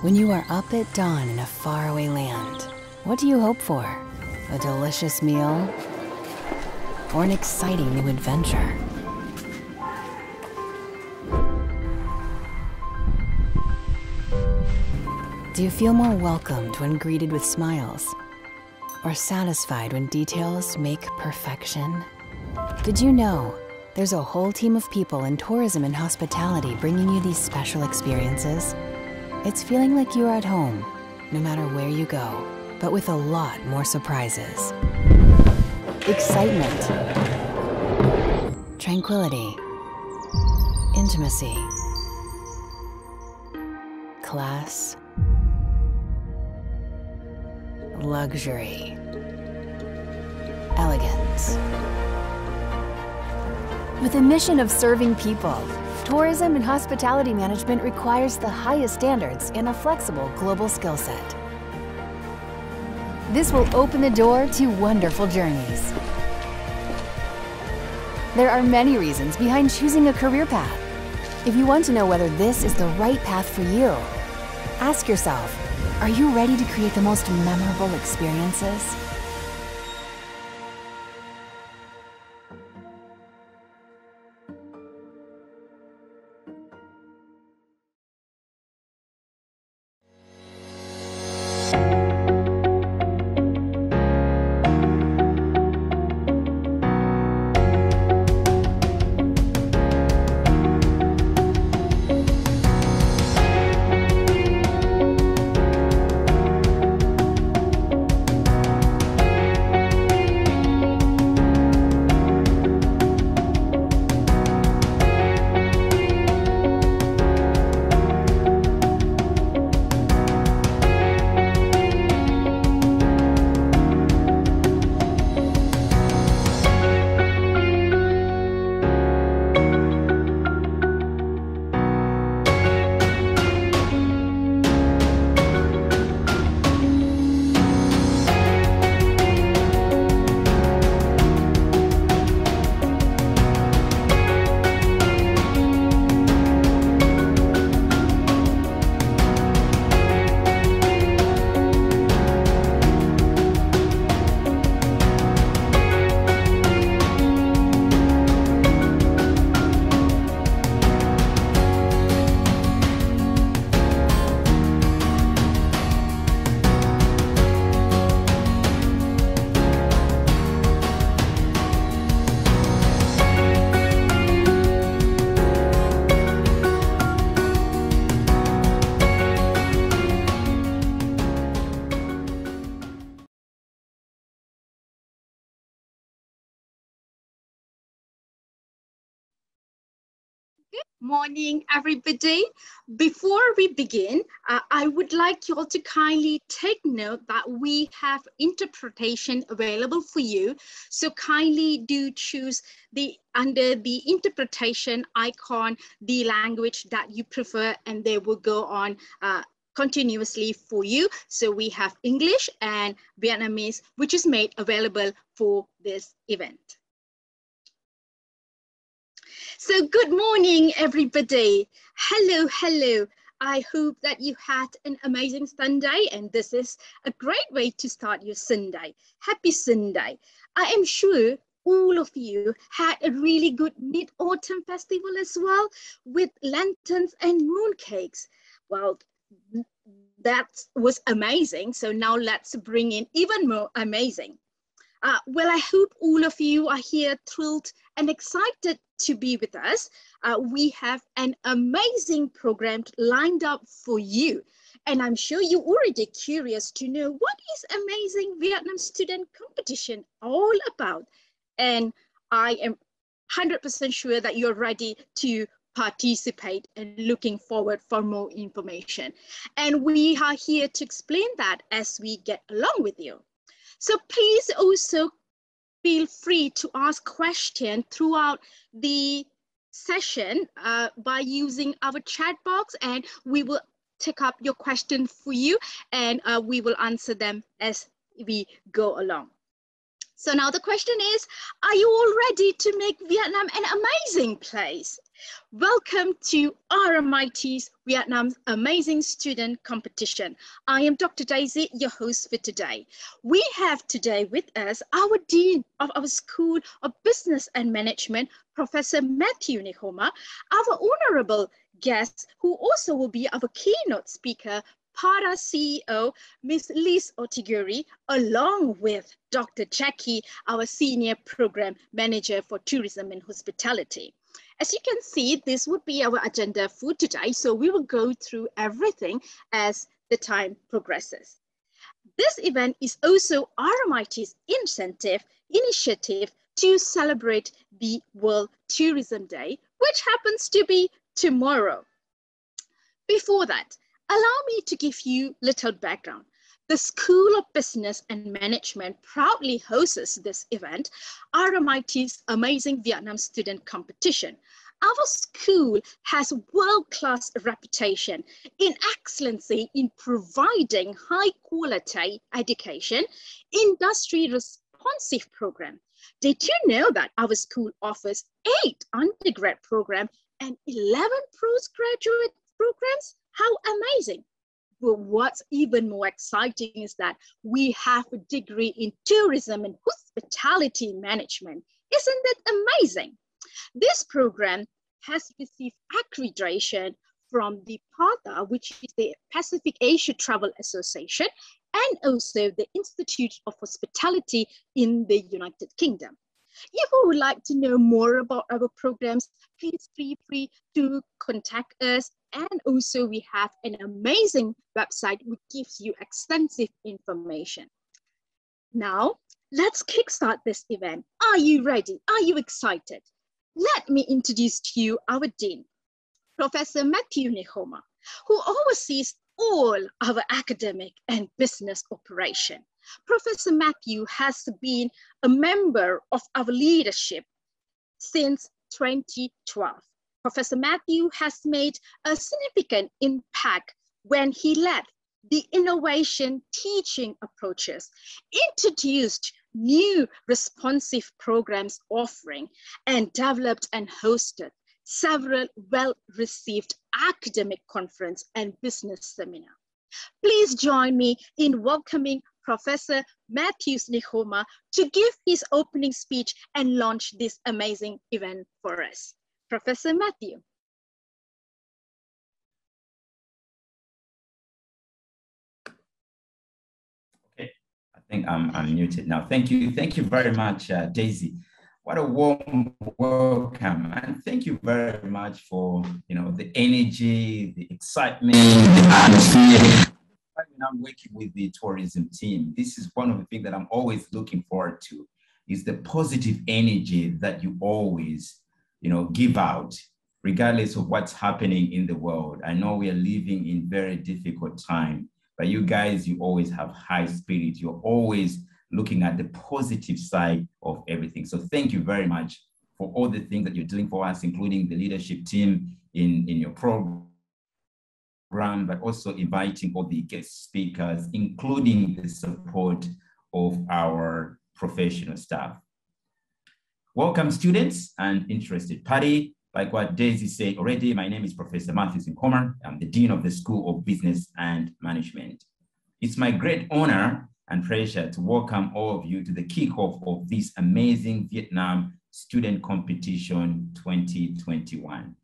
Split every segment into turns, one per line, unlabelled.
When you are up at dawn in a faraway land, what do you hope for? A delicious meal or an exciting new adventure? Do you feel more welcomed when greeted with smiles? Or satisfied when details make perfection? Did you know there's a whole team of people in tourism and hospitality bringing you these special experiences? It's feeling like you're at home, no matter where you go, but with a lot more surprises. Excitement, tranquility, intimacy, class, luxury, elegance. With a mission of serving people, tourism and hospitality management requires the highest standards in a flexible global skill set. This will open the door to wonderful journeys. There are many reasons behind choosing a career path. If you want to know whether this is the right path for you, ask yourself, are you ready to create the most memorable experiences?
Morning, everybody. Before we begin, I would like you all to kindly take note that we have interpretation available for you. So kindly do choose under the interpretation icon, the language that you prefer, and they will go on continuously for you. So we have English and Vietnamese, which is made available for this event. So good morning, everybody. Hello, hello. I hope that you had an amazing Sunday, and this is a great way to start your Sunday. Happy Sunday. I am sure all of you had a really good Mid-Autumn Festival as well, with lanterns and mooncakes. Well, that was amazing. So now let's bring in even more amazing. Well, I hope all of you are here thrilled and excited to be with us. We have an amazing program lined up for you. And I'm sure you're already curious to know what is Amazing Vietnam Student Competition all about. And I am 100% sure that you're ready to participate and looking forward for more information. And we are here to explain that as we get along with you. So please also feel free to ask questions throughout the session by using our chat box, and we will take up your question for you, and we will answer them as we go along. So now the question is, are you all ready to make Vietnam an amazing place? Welcome to RMIT's Vietnam's Amazing Student Competition. I am Dr. Daisy, your host for today. We have today with us our Dean of our School of Business and Management, Professor Matthew Nihoma, our honorable guest, who also will be our keynote speaker, PARA CEO, Ms. Liz Otiguri, along with Dr. Jackie, our Senior Program Manager for Tourism and Hospitality. As you can see, this would be our agenda for today, so we will go through everything as the time progresses. This event is also RMIT's initiative to celebrate the World Tourism Day, which happens to be tomorrow. Before that, allow me to give you a little background. The School of Business and Management proudly hosts this event, RMIT's Amazing Vietnam Student Competition. Our school has world-class reputation in excellency in providing high-quality education, industry-responsive program. Did you know that our school offers 8 undergrad programs and 11 postgraduate programs? How amazing! But what's even more exciting is that we have a degree in tourism and hospitality management. Isn't it amazing? This program has received accreditation from the PATA, which is the Pacific Asia Travel Association, and also the Institute of Hospitality in the United Kingdom. If you would like to know more about our programs, please feel free to contact us. And also we have an amazing website which gives you extensive information. Now, let's kickstart this event. Are you ready? Are you excited? Let me introduce to you our Dean, Professor Matthew Nihoma, who oversees all our academic and business operation. Professor Matthew has been a member of our leadership since 2012. Professor Matthew has made a significant impact when he led the innovation teaching approaches, introduced new responsive programs offering, and developed and hosted several well-received academic conference and business seminar. Please join me in welcoming Professor Matthew Nihoma to give his opening speech and launch this amazing event for us. Professor Matthew.
Okay, I think I'm muted now. Thank you very much, Daisy. What a warm welcome, and thank you very much for the energy, the excitement, the atmosphere. When I'm working with the tourism team, this is one of the things that I'm always looking forward to, is the positive energy that you always give out, regardless of what's happening in the world. I know we are living in very difficult time, but you guys, you always have high spirit. You're always looking at the positive side of everything. So thank you very much for all the things that you're doing for us, including the leadership team in your program, but also inviting all the guest speakers, including the support of our professional staff. Welcome, students and interested party. Like what Daisy said already, my name is Professor Matthew Nihoma. I'm the Dean of the School of Business and Management. It's my great honor and pleasure to welcome all of you to the kickoff of this amazing Vietnam Student Competition 2021.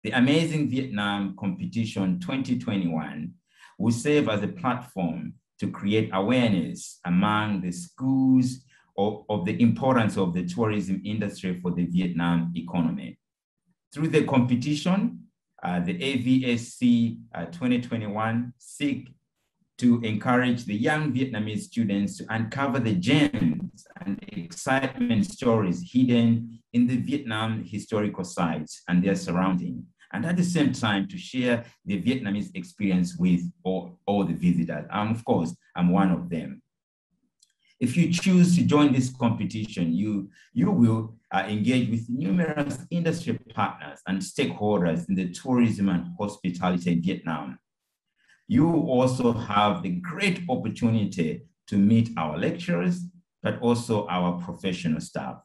The Amazing Vietnam Competition 2021 will serve as a platform to create awareness among the schools of the importance of the tourism industry for the Vietnam economy. Through the competition, the AVSC 2021 seek to encourage the young Vietnamese students to uncover the gems and excitement stories hidden in the Vietnam historical sites and their surrounding, and at the same time to share the Vietnamese experience with all the visitors. Of course, I'm one of them. If you choose to join this competition, you will engage with numerous industry partners and stakeholders in the tourism and hospitality in Vietnam. You also have the great opportunity to meet our lecturers, but also our professional staff.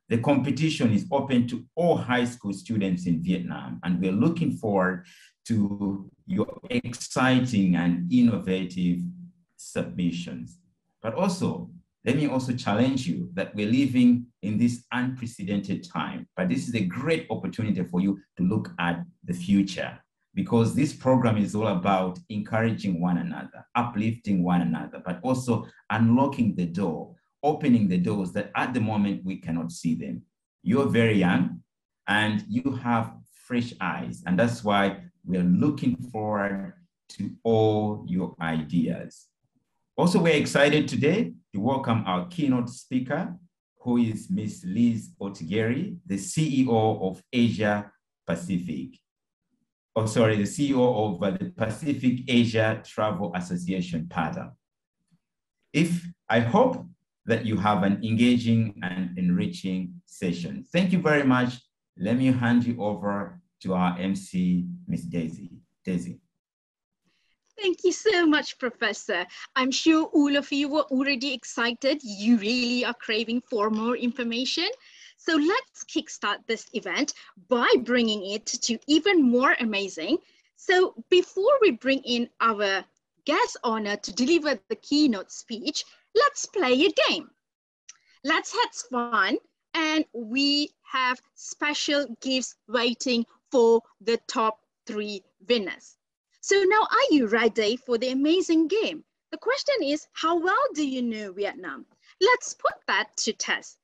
The competition is open to all high school students in Vietnam, and we're looking forward to your exciting and innovative submissions. But also, let me also challenge you that we're living in this unprecedented time, but this is a great opportunity for you to look at the future, because this program is all about encouraging one another, uplifting one another, but also unlocking the door, opening the doors that at the moment we cannot see them. You're very young and you have fresh eyes, and that's why we're looking forward to all your ideas. Also, we're excited today to welcome our keynote speaker, who is Ms. Liz Otigeri, the CEO of Asia Pacific. Oh, sorry, the CEO of the Pacific Asia Travel Association, PATA. I hope that you have an engaging and enriching session. Thank you very much. Let me hand you over to our MC, Ms. Daisy. Daisy.
Thank you so much, Professor. I'm sure all of you were already excited. You really are craving for more information. So let's kickstart this event by bringing it to even more amazing. So before we bring in our guest honor to deliver the keynote speech, let's play a game. Let's have fun, and we have special gifts waiting for the top 3 winners. So now, are you ready for the amazing game? The question is, how well do you know Vietnam? Let's put that to test.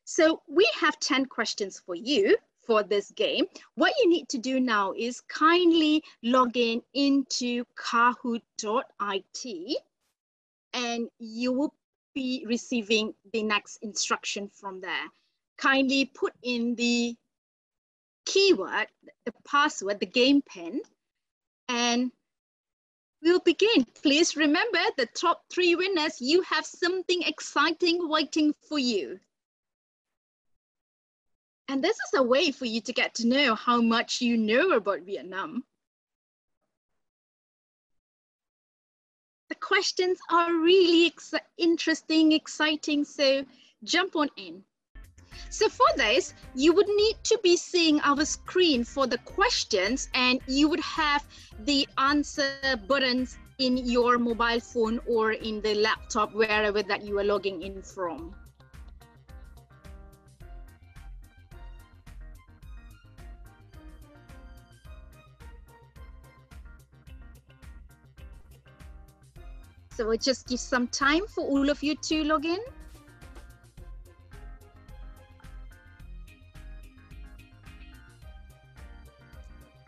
So we have 10 questions for you for this game. What you need to do now is kindly log in into kahoot.it, and you will be receiving the next instruction from there. Kindly put in the keyword, the password, the game pin, and we'll begin. Please remember, the top 3 winners, you have something exciting waiting for you. And this is a way for you to get to know how much you know about Vietnam. The questions are really interesting, exciting, so jump on in. So for this, you would need to be seeing our screen for the questions, and you would have the answer buttons in your mobile phone or in the laptop, wherever that you are logging in from. So we'll just give some time for all of you to log in.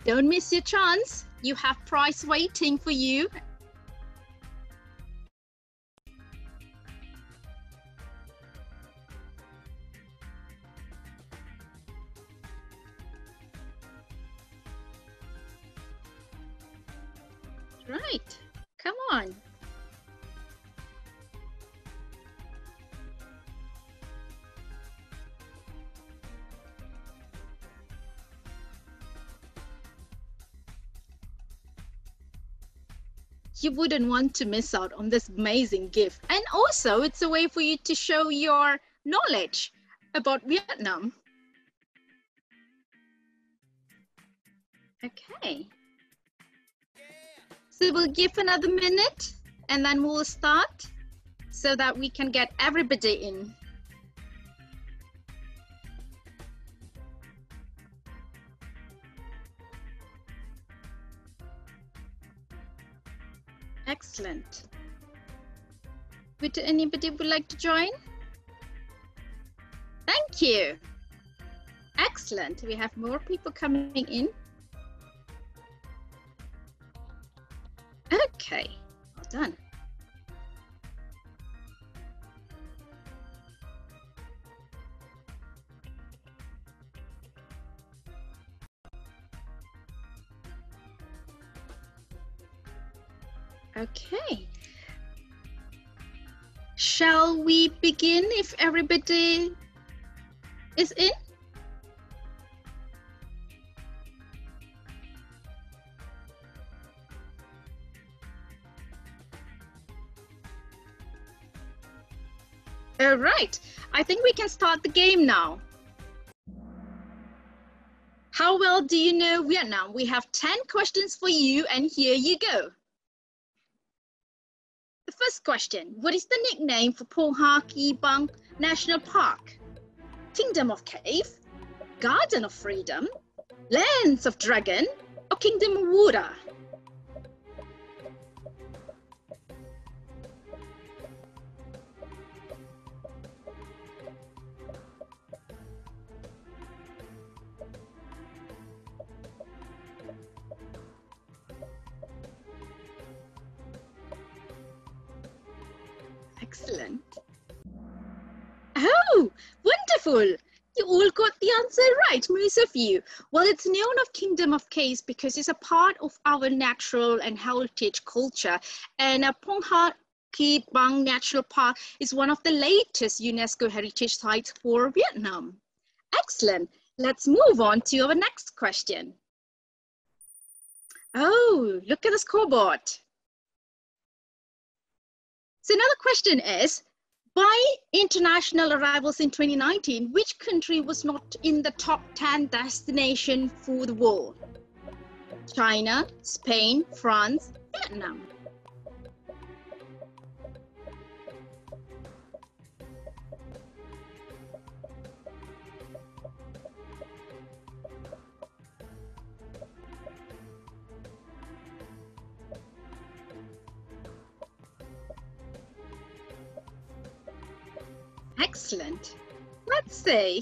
Don't miss your chance. You have prize waiting for you. Right, come on. You wouldn't want to miss out on this amazing gift. And also, it's a way for you to show your knowledge about Vietnam. Okay. So we'll give another minute and then we'll start so that we can get everybody in. Excellent. Would anybody would like to join? Thank you. Excellent. We have more people coming in. Okay, well done. Okay. Shall we begin if everybody is in? All right, I think we can start the game now. How well do you know Vietnam? We have 10 questions for you, and here you go. The first question, what is the nickname for Pong Ha Ki Bang National Park? Kingdom of Cave, Garden of Freedom, Lands of Dragon, or Kingdom of Water? Excellent. Oh, wonderful. You all got the answer right, most of you. Well, it's known of Kingdom of Caves because it's a part of our natural and heritage culture. And Pong Ha Ki Bang Natural Park is one of the latest UNESCO heritage sites for Vietnam. Excellent. Let's move on to our next question. Oh, look at the scoreboard. So another question is, by international arrivals in 2019, which country was not in the top 10 destination for the world? China, Spain, France, Vietnam. Excellent. Let's see.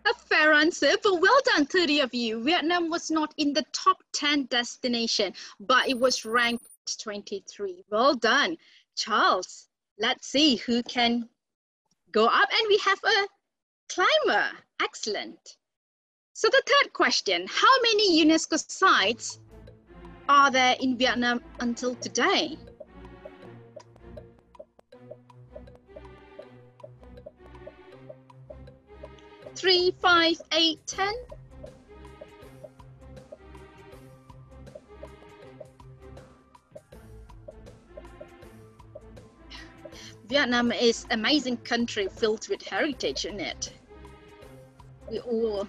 A fair answer, but well done, 30 of you. Vietnam was not in the top 10 destination, but it was ranked 23. Well done. Charles, let's see who can go up, and we have a climber. Excellent. So the third question, how many UNESCO sites are there in Vietnam until today? 3, 5, 8, 10. Vietnam is an amazing country filled with heritage in it. We all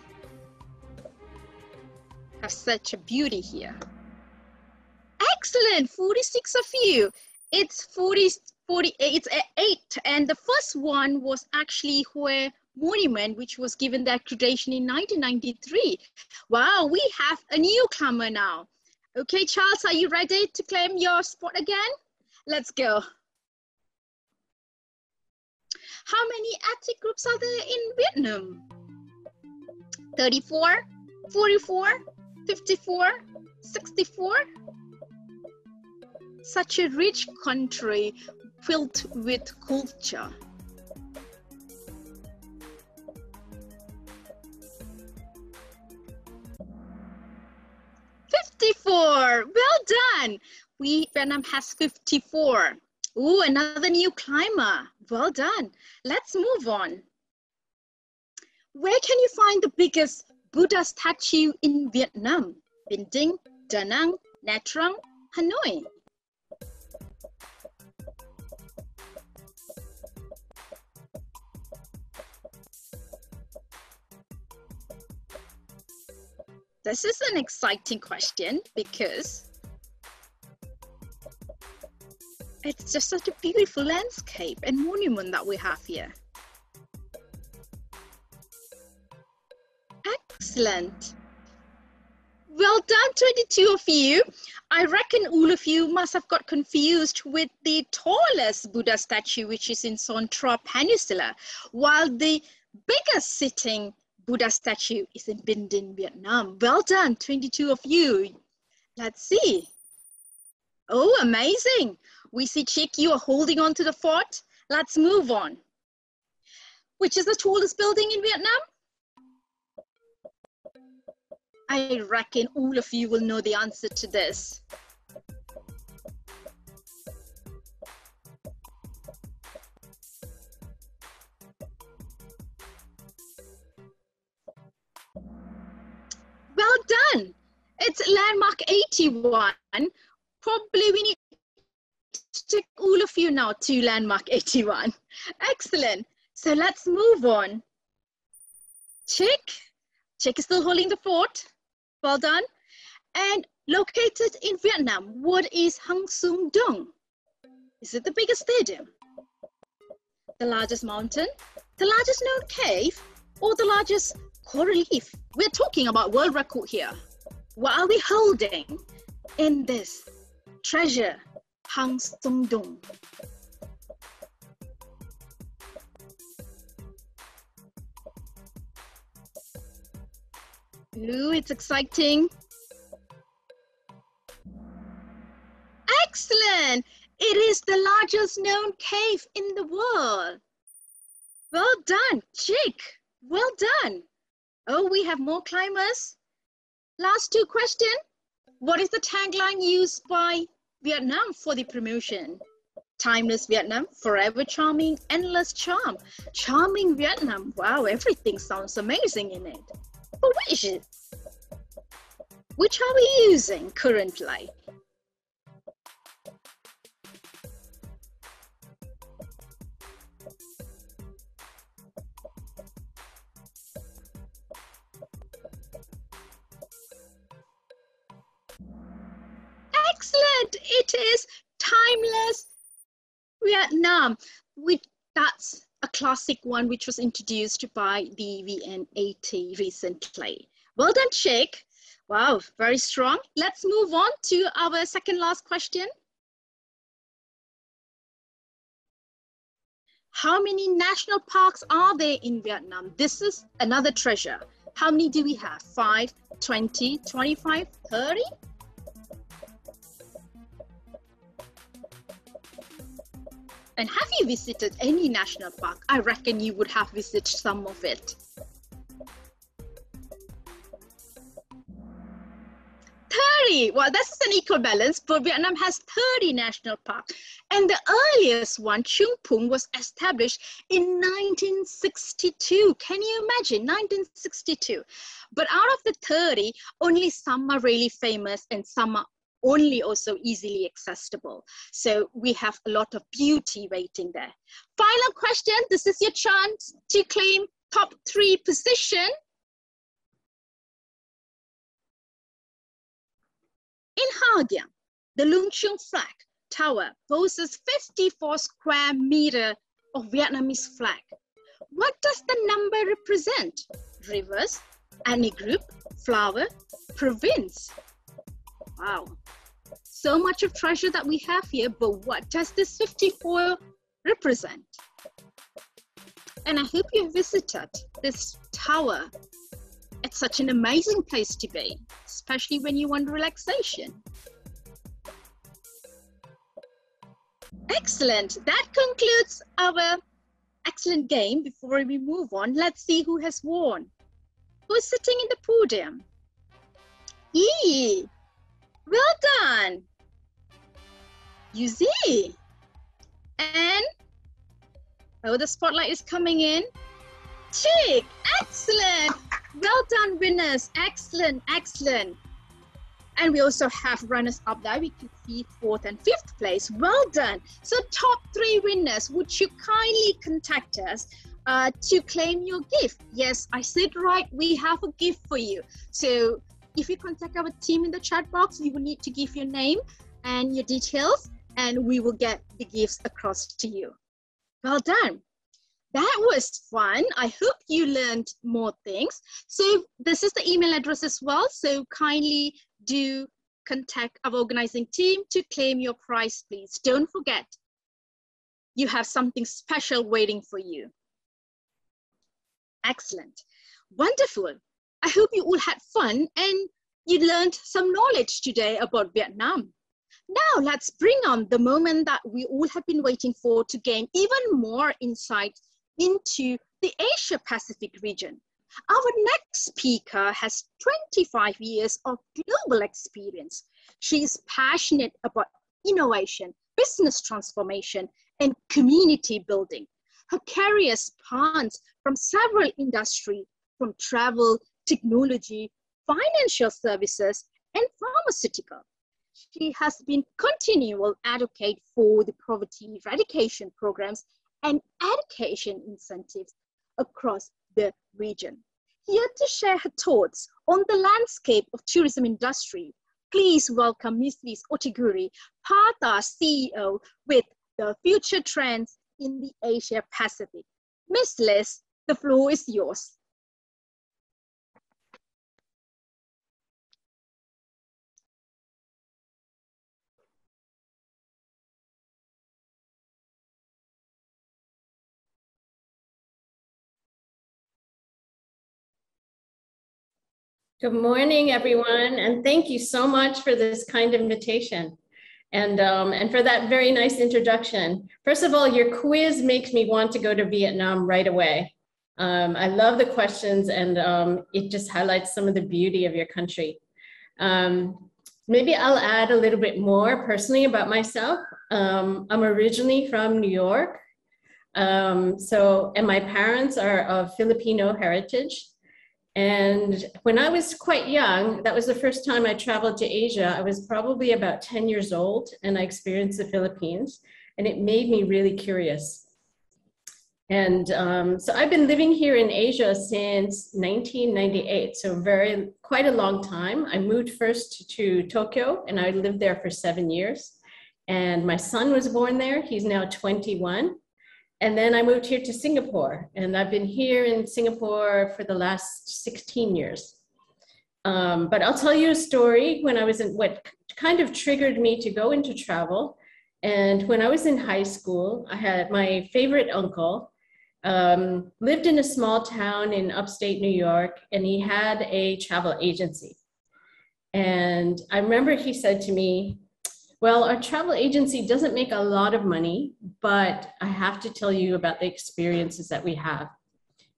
have such a beauty here. Excellent, 46 of you. It's 8, and the first one was actually Hue Monument, which was given the accreditation in 1993. Wow, we have a newcomer now. Okay, Charles, are you ready to claim your spot again? Let's go. How many ethnic groups are there in Vietnam? 34, 44, 54, 64? Such a rich country filled with culture. 54, well done. Vietnam has 54. Ooh, another new climber. Well done. Let's move on. Where can you find the biggest Buddha statue in Vietnam? Binh Dinh, Da Nang, Nha Trang, Hanoi. This is an exciting question because it's just such a beautiful landscape and monument that we have here. Excellent. Well done, 22 of you. I reckon all of you must have got confused with the tallest Buddha statue, which is in Son Tra Peninsula, while the biggest sitting Buddha statue is in Binh Dinh, Vietnam. Well done, 22 of you. Let's see. Oh, amazing. We see, Chick, you are holding on to the fort. Let's move on. Which is the tallest building in Vietnam? I reckon all of you will know the answer to this. Well done. It's landmark 81. Probably we need to take all of you now to landmark 81. Excellent. So let's move on. Chick, Czech is still holding the fort. Well done. And located in Vietnam, what is Hang Sung Dong? Is it the biggest stadium, the largest mountain, the largest known cave, or the largest coral reef? We're talking about world record here. What are we holding in this treasure, Hang Sung Dong? Ooh, it's exciting. Excellent! It is the largest known cave in the world. Well done, Chick. Well done. Oh, we have more climbers. Last two questions. What is the tagline used by Vietnam for the promotion? Timeless Vietnam, forever charming, endless charm. Charming Vietnam. Wow, everything sounds amazing in it. But which is it? Which are we using currently? Excellent! It is Timeless Vietnam. That's a classic one which was introduced by the VN80 recently. Well done, Chick. Wow, very strong. Let's move on to our second last question. How many national parks are there in Vietnam? This is another treasure. How many do we have? 5, 20, 25, 30? And have you visited any national park? I reckon you would have visited some of it. 30. Well, this is an equal balance, but Vietnam has 30 national parks. And the earliest one, Trung Pung, was established in 1962. Can you imagine? 1962. But out of the 30, only some are really famous and some are only also easily accessible. So we have a lot of beauty waiting there. Final question. This is your chance to claim top 3 position. In Ha Giang, the Lung Chung flag tower boasts 54 square meters of Vietnamese flag. What does the number represent? Rivers, ethnic group, flower, province. Wow, so much of treasure that we have here, but what does this 54 represent? And I hope you visited this tower. It's such an amazing place to be, especially when you want relaxation. Excellent. That concludes our excellent game. Before we move on, let's see who has won. Who's sitting in the podium? Yee! Well done. Yuzi. And, oh, the spotlight is coming in. Chick, excellent. Well done, winners. Excellent, excellent. And we also have runners up there. We could see 4th and 5th place. Well done. So top 3 winners, would you kindly contact us to claim your gift? Yes, I said right, we have a gift for you. So if you contact our team in the chat box, you will need to give your name and your details, and we will get the gifts across to you. Well done. That was fun. I hope you learned more things. So this is the email address as well. So kindly do contact our organizing team to claim your prize, please. Don't forget, you have something special waiting for you. Excellent. Wonderful. I hope you all had fun and you learned some knowledge today about Vietnam. Now let's bring on the moment that we all have been waiting for to gain even more insight into the Asia-Pacific region. Our next speaker has 25 years of global experience. She is passionate about innovation, business transformation, and community building. Her career spans from several industries, from travel, technology, financial services, and pharmaceutical. She has been continual advocate for the poverty eradication programs and education incentives across the region. Here to share her thoughts on the landscape of tourism industry, please welcome Ms. Liz Otiguri, Partha CEO with the Future Trends in the Asia Pacific. Ms. Liz, the floor is yours.
Good morning, everyone, and thank you so much for this kind invitation and for that very nice introduction. First of all, your quiz makes me want to go to Vietnam right away. I love the questions, and it just highlights some of the beauty of your country. Maybe I'll add a little bit more personally about myself. I'm originally from New York, and my parents are of Filipino heritage. And when I was quite young, that was the first time I traveled to Asia. I was probably about 10 years old, and I experienced the Philippines, and it made me really curious. And so I've been living here in Asia since 1998, so quite a long time. I moved first to Tokyo, and I lived there for 7 years. And my son was born there. He's now 21. And then I moved here to Singapore, and I've been here in Singapore for the last 16 years. But I'll tell you a story when I was in what kind of triggered me to go into travel. And when I was in high school, I had my favorite uncle, lived in a small town in upstate New York, and he had a travel agency. And I remember he said to me, well, our travel agency doesn't make a lot of money, but I have to tell you about the experiences that we have.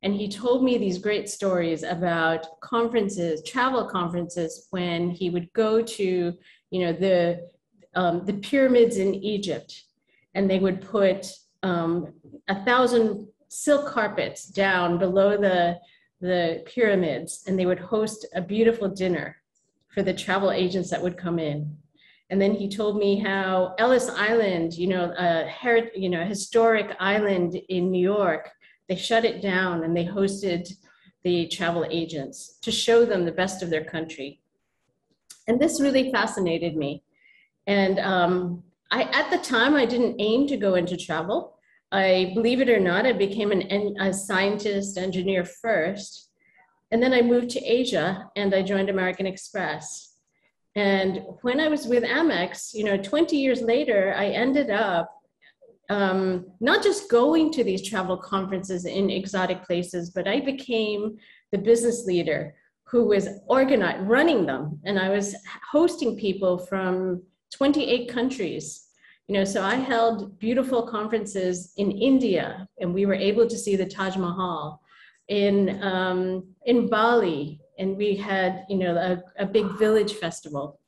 And he told me these great stories about conferences, travel conferences, when he would go to, the pyramids in Egypt, and they would put 1,000 silk carpets down below the pyramids, and they would host a beautiful dinner for the travel agents that would come in. And then he told me how Ellis Island, a historic island in New York, they shut it down and they hosted the travel agents to show them the best of their country. And this really fascinated me. And at the time, I didn't aim to go into travel. Believe it or not, I became a scientist, engineer first. And then I moved to Asia and I joined American Express. And when I was with Amex, 20 years later, I ended up not just going to these travel conferences in exotic places, but I became the business leader who was running them. And I was hosting people from 28 countries. So I held beautiful conferences in India, and we were able to see the Taj Mahal, in Bali, and we had, a big village festival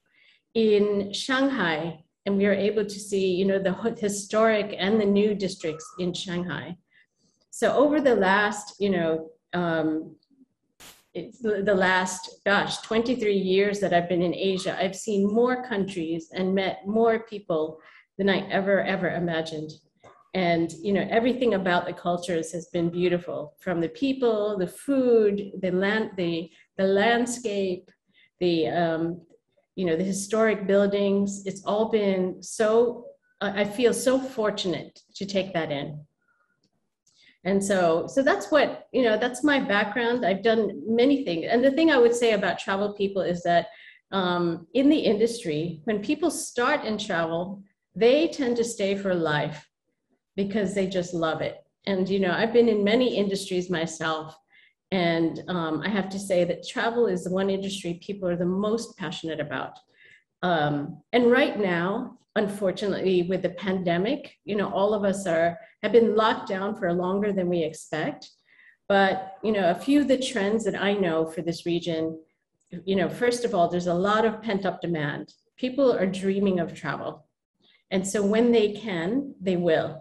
in Shanghai, and we were able to see, the historic and the new districts in Shanghai. So over the last, 23 years that I've been in Asia, I've seen more countries and met more people than I ever imagined. And, everything about the cultures has been beautiful, from the people, the food, the landscape, the historic buildings. It's all been so, I feel so fortunate to take that in. And so that's what, that's my background. I've done many things. And the thing I would say about travel people is that in the industry, when people start in travel, they tend to stay for life, because they just love it. And, I've been in many industries myself. And I have to say that travel is the one industry people are the most passionate about. And right now, unfortunately, with the pandemic, all of us have been locked down for longer than we expect. But, a few of the trends that I know for this region, first of all, there's a lot of pent-up demand. People are dreaming of travel. And so when they can, they will.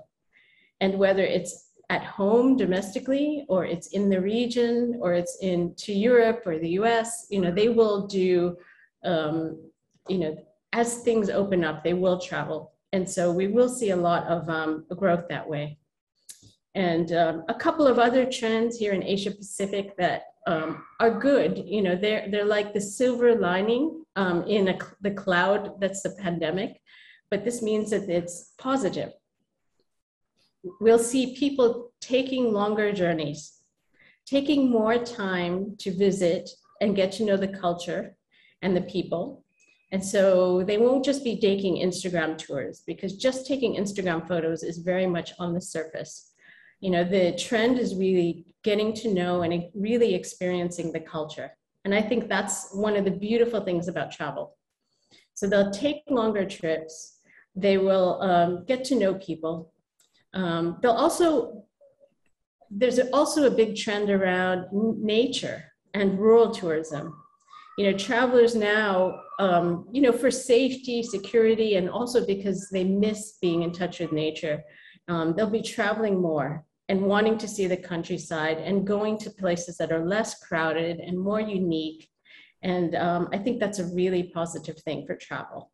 And whether it's at home domestically, or it's in the region, or it's to Europe or the US, they will do, as things open up, they will travel. And so we will see a lot of growth that way. And a couple of other trends here in Asia Pacific that are good. You know, they're like the silver lining in the cloud that's the pandemic, but this means that it's positive. We'll see people taking longer journeys, taking more time to visit and get to know the culture and the people. And so they won't just be taking Instagram tours, because just taking Instagram photos is very much on the surface. You know, the trend is really getting to know and really experiencing the culture. And I think that's one of the beautiful things about travel. So they'll take longer trips. They will get to know people. There's also a big trend around nature and rural tourism. You know, travelers now, you know, for safety, security, and also because they miss being in touch with nature, they'll be traveling more and wanting to see the countryside and going to places that are less crowded and more unique. And I think that's a really positive thing for travel.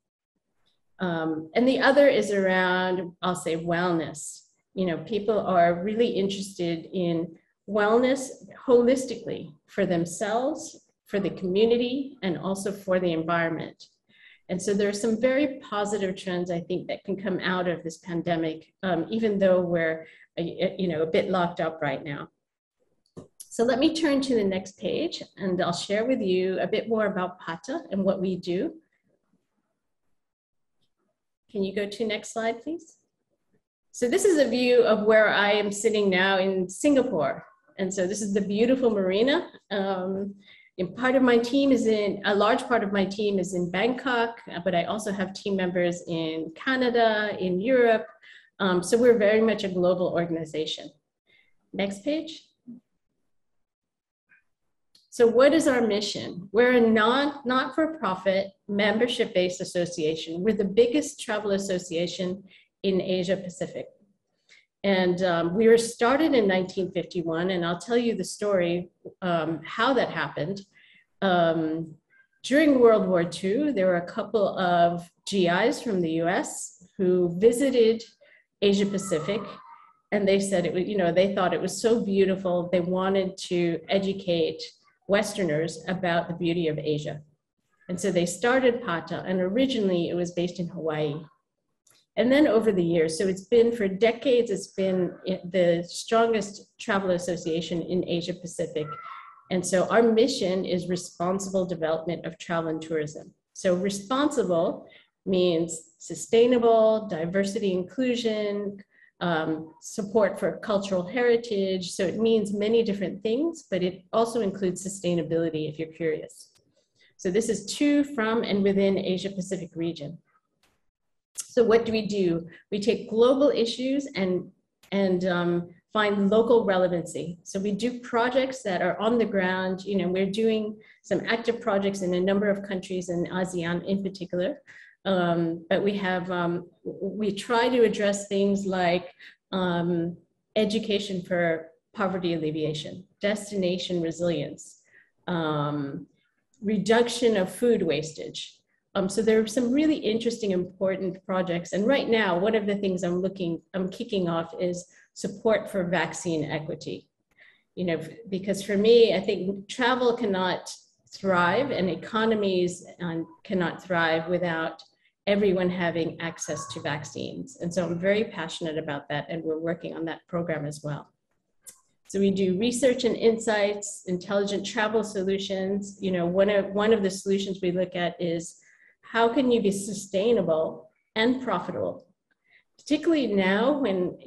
And the other is around, I'll say, wellness. You know, people are really interested in wellness holistically for themselves, for the community, and also for the environment. And so there are some very positive trends, I think, that can come out of this pandemic, even though we're, you know, a bit locked up right now. So let me turn to the next page, and I'll share with you a bit more about PATA and what we do. Can you go to next slide, please? So this is a view of where I am sitting now in Singapore. And so this is the beautiful marina. And part of my team is a large part of my team is in Bangkok, but I also have team members in Canada, in Europe. So we're very much a global organization. Next page. So what is our mission? We're a not-for-profit membership-based association. We're the biggest travel association in Asia Pacific. And we were started in 1951, and I'll tell you the story, how that happened. During World War II, there were a couple of GIs from the US who visited Asia Pacific, and they said it was, you know, they thought it was so beautiful. They wanted to educate Westerners about the beauty of Asia. And so they started PATA, and originally it was based in Hawaii. And then over the years, so it's been for decades, it's been the strongest travel association in Asia Pacific. And so our mission is responsible development of travel and tourism. So responsible means sustainable, diversity, inclusion, support for cultural heritage. So it means many different things, but it also includes sustainability if you're curious. So this is to, from, and within Asia Pacific region. So what do? We take global issues and find local relevancy. So we do projects that are on the ground. You know, we're doing some active projects in a number of countries in ASEAN in particular. But we try to address things like education for poverty alleviation, destination resilience, reduction of food wastage. So there are some really interesting, important projects. And right now, one of the things I'm kicking off is support for vaccine equity. You know, because for me, I think travel cannot thrive and economies cannot thrive without everyone having access to vaccines. And so I'm very passionate about that, and we're working on that program as well. So we do research and insights, intelligent travel solutions. You know, one of the solutions we look at is how can you be sustainable and profitable? Particularly now when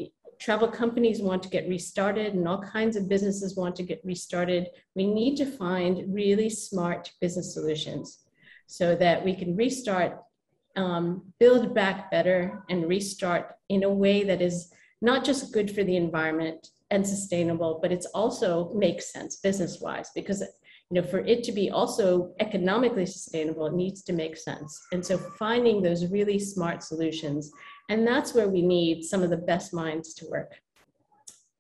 travel companies want to get restarted and all kinds of businesses want to get restarted, we need to find really smart business solutions so that we can restart, build back better, and restart in a way that is not just good for the environment and sustainable, but it's also makes sense business-wise, because you know, for it to be also economically sustainable, it needs to make sense. And so finding those really smart solutions, and that's where we need some of the best minds to work.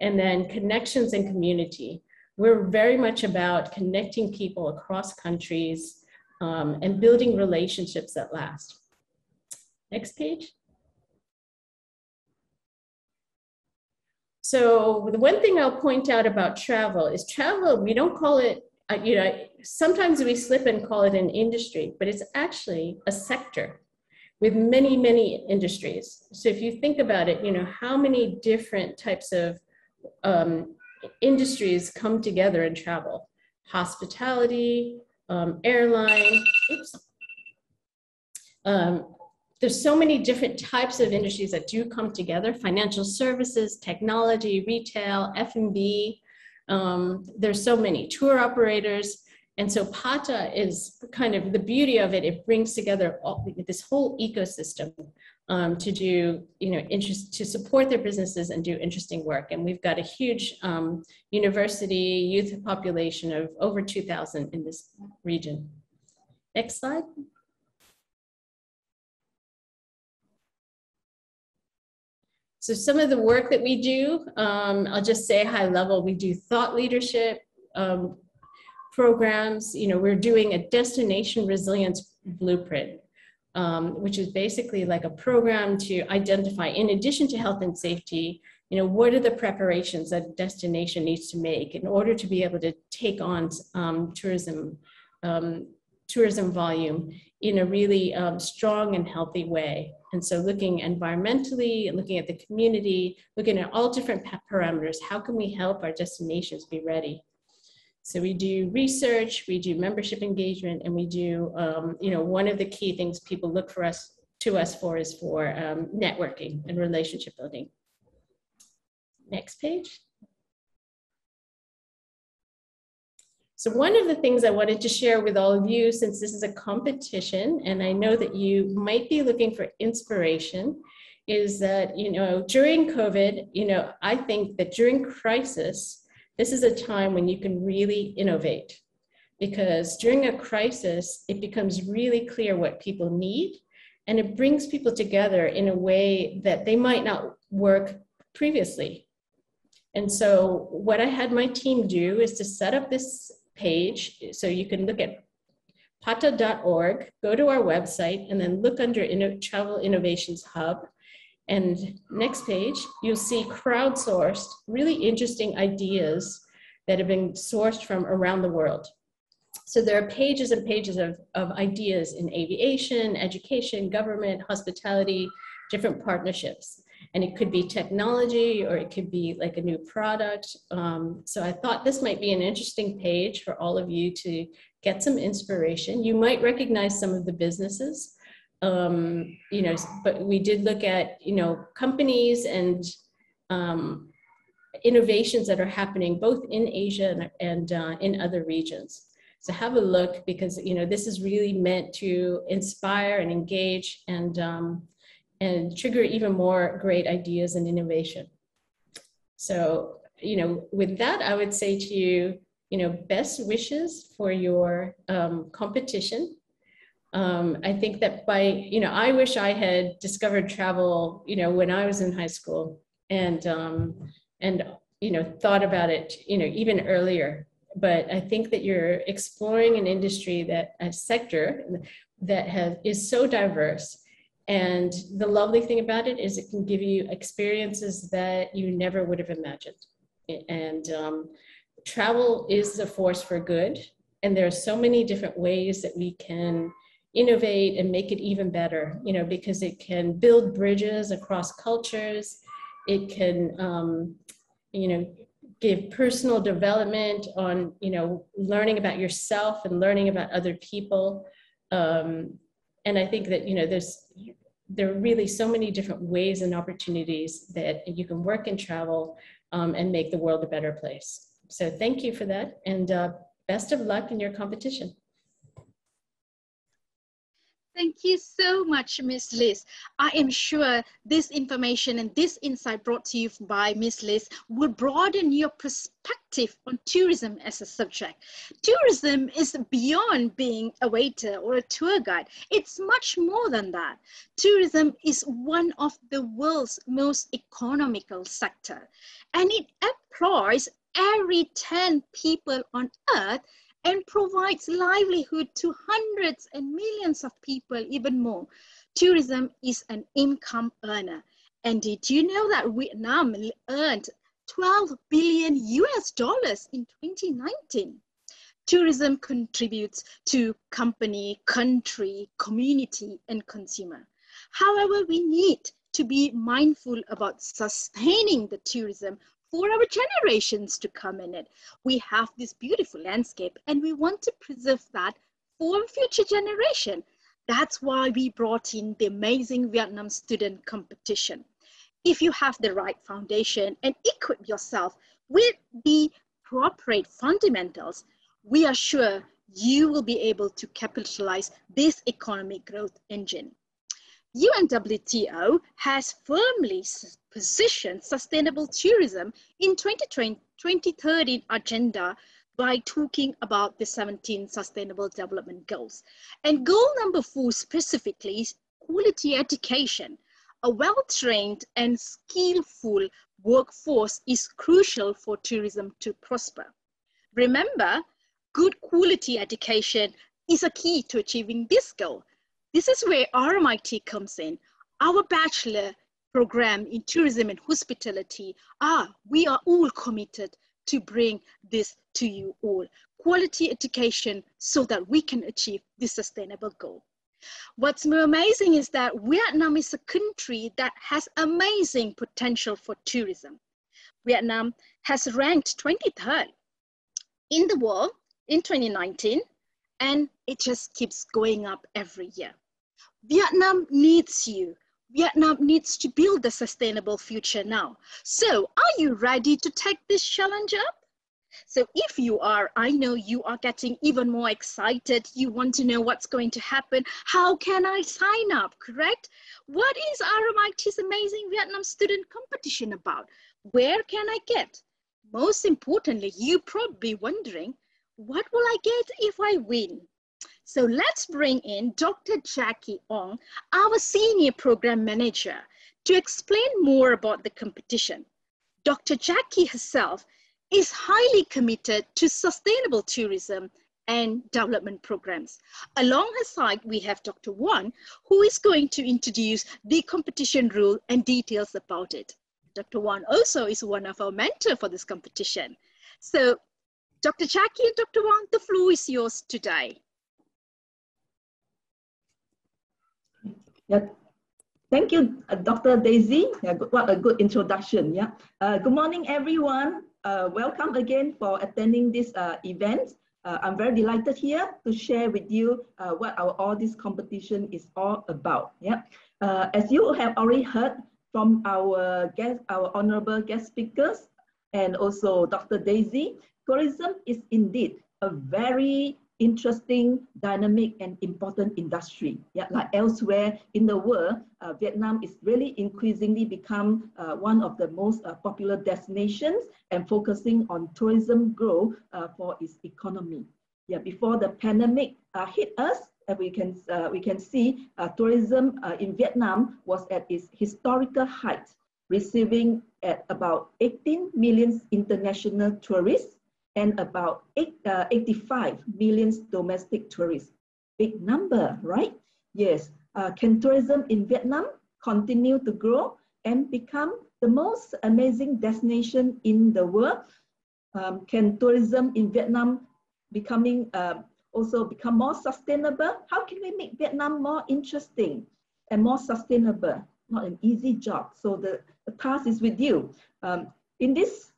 And then connections and community. We're very much about connecting people across countries and building relationships that last. Next page. So the one thing I'll point out about travel is travel, we don't call it, you know, sometimes we slip and call it an industry, but it's actually a sector with many, many industries. So if you think about it, you know, how many different types of industries come together in travel? Hospitality, airline, oops. There's so many different types of industries that do come together: financial services, technology, retail, F&B. There's so many tour operators. And so PATA is kind of the beauty of it. It brings together this whole ecosystem to do, you know, to support their businesses and do interesting work. And we've got a huge university youth population of over 2,000 in this region. Next slide. So some of the work that we do, I'll just say high level, we do thought leadership programs. You know, we're doing a destination resilience blueprint, which is basically like a program to identify, in addition to health and safety, you know, what are the preparations that a destination needs to make in order to be able to take on tourism volume in a really strong and healthy way. And so looking environmentally, looking at the community, looking at all different parameters, how can we help our destinations be ready? So we do research, we do membership engagement, and we do, you know, one of the key things people look to us for is for networking and relationship building. Next page. So one of the things I wanted to share with all of you, since this is a competition, and I know that you might be looking for inspiration, is that, you know, during COVID, you know, I think that during crisis, this is a time when you can really innovate, because during a crisis, it becomes really clear what people need, and it brings people together in a way that they might not work previously. And so what I had my team do is to set up this page, so you can look at pata.org, go to our website, and then look under Travel Innovations Hub. And next page, you'll see crowdsourced, really interesting ideas that have been sourced from around the world. So there are pages and pages of ideas in aviation, education, government, hospitality, different partnerships. And it could be technology, or it could be like a new product. So I thought this might be an interesting page for all of you to get some inspiration. You might recognize some of the businesses, you know, but we did look at, you know, companies and innovations that are happening both in Asia and in other regions. So have a look, because, you know, this is really meant to inspire and engage and trigger even more great ideas and innovation. So, you know, with that, I would say to you, you know, best wishes for your competition. I think that you know, I wish I had discovered travel, you know, when I was in high school, and you know, thought about it, you know, even earlier. But I think that you're exploring an industry, a sector that is so diverse. And the lovely thing about it is it can give you experiences that you never would have imagined. And travel is a force for good. And there are so many different ways that we can innovate and make it even better, you know, because it can build bridges across cultures. It can, you know, give personal development on, you know, learning about yourself and learning about other people. And I think that, you know, there are really so many different ways and opportunities that you can work in travel and make the world a better place. So thank you for that, and best of luck in your competition.
Thank you so much, Ms. Liz. I am sure this information and this insight brought to you by Ms. Liz will broaden your perspective on tourism as a subject. Tourism is beyond being a waiter or a tour guide. It's much more than that. Tourism is one of the world's most economical sector, and it employs every 10 people on earth and provides livelihood to hundreds and millions of people, even more. Tourism is an income earner. And did you know that Vietnam earned $12 billion in 2019. Tourism contributes to company, country, community, and consumer. However, we need to be mindful about sustaining the tourism for our generations to come in it. We have this beautiful landscape and we want to preserve that for future generation. That's why we brought in the amazing Vietnam student competition. If you have the right foundation and equip yourself with the appropriate fundamentals, we are sure you will be able to capitalize this economic growth engine. UNWTO has firmly positioned sustainable tourism in 2030 agenda by talking about the 17 Sustainable Development Goals. And goal number 4 specifically is quality education. A well-trained and skillful workforce is crucial for tourism to prosper. Remember, good quality education is a key to achieving this goal. This is where RMIT comes in. Our bachelor program in tourism and hospitality, we are all committed to bring this to you all. Quality education so that we can achieve this sustainable goal. What's more amazing is that Vietnam is a country that has amazing potential for tourism. Vietnam has ranked 23rd in the world in 2019, and it just keeps going up every year. Vietnam needs you. Vietnam needs to build a sustainable future now. So are you ready to take this challenge up? So if you are, I know you are getting even more excited. You want to know what's going to happen. How can I sign up, correct? What is RMIT's amazing Vietnam student competition about? Where can I get? Most importantly, you're probably wondering, what will I get if I win? So let's bring in Dr. Jackie Ong, our Senior Program Manager, to explain more about the competition. Dr. Jackie herself is highly committed to sustainable tourism and development programs. Along her side, we have Dr. Wan, who is going to introduce the competition rule and details about it. Dr. Wan also is one of our mentors for this competition. So Dr. Jackie and Dr. Wan, the floor is yours today.
Yeah. Thank you, Dr. Daisy. Yeah, what a good introduction. Yeah. Good morning, everyone. Welcome again for attending this event. I'm very delighted here to share with you what all this competition is all about. Yeah. As you have already heard from our honorable guest speakers and also Dr. Daisy, tourism is indeed a very interesting, dynamic, and important industry. Yeah, like elsewhere in the world, Vietnam is really increasingly become one of the most popular destinations and focusing on tourism growth for its economy. Yeah, before the pandemic hit us, we can see tourism in Vietnam was at its historical height, receiving at about 18 million international tourists and about 85 million domestic tourists. Big number, right? Yes. Can tourism in Vietnam continue to grow and become the most amazing destination in the world? Can tourism in Vietnam also become more sustainable? How can we make Vietnam more interesting and more sustainable? Not an easy job. So the task is with you. In this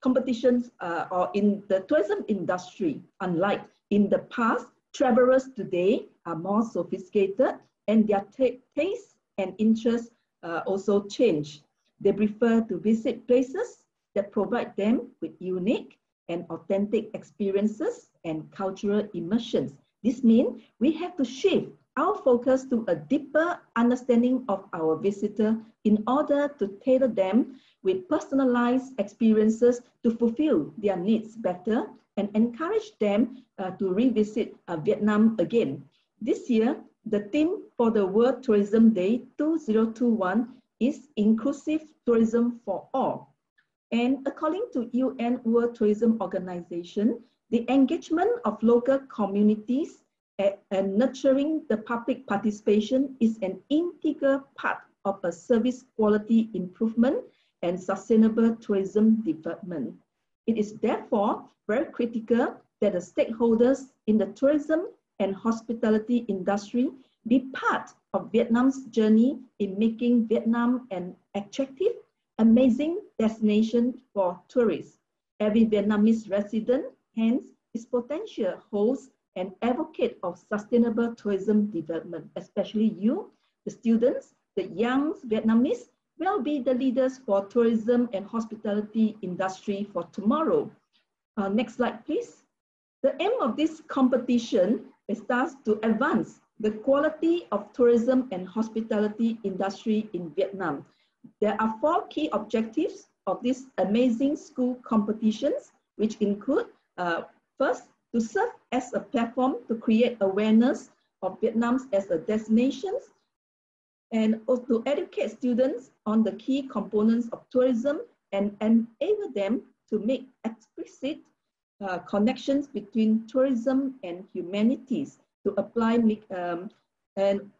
competitions or in the tourism industry, unlike in the past, travelers today are more sophisticated and their tastes and interests also change. They prefer to visit places that provide them with unique and authentic experiences and cultural immersions. This means we have to shift our focus to a deeper understanding of our visitor in order to tailor them with personalized experiences to fulfill their needs better and encourage them to revisit Vietnam again. This year, the theme for the World Tourism Day 2021 is Inclusive Tourism for All. And according to UN World Tourism Organization, the engagement of local communities and nurturing the public participation is an integral part of a service quality improvement and sustainable tourism development. It is therefore very critical that the stakeholders in the tourism and hospitality industry be part of Vietnam's journey in making Vietnam an attractive, amazing destination for tourists. Every Vietnamese resident, hence, is potential host and advocate of sustainable tourism development, especially you, the students, the young Vietnamese, will be the leaders for tourism and hospitality industry for tomorrow. Next slide, please. The aim of this competition is thus to advance the quality of tourism and hospitality industry in Vietnam. There are 4 key objectives of these amazing school competitions, which include, first, to serve as a platform to create awareness of Vietnam as a destination, and also to educate students on the key components of tourism and enable them to make explicit connections between tourism and humanities, to apply and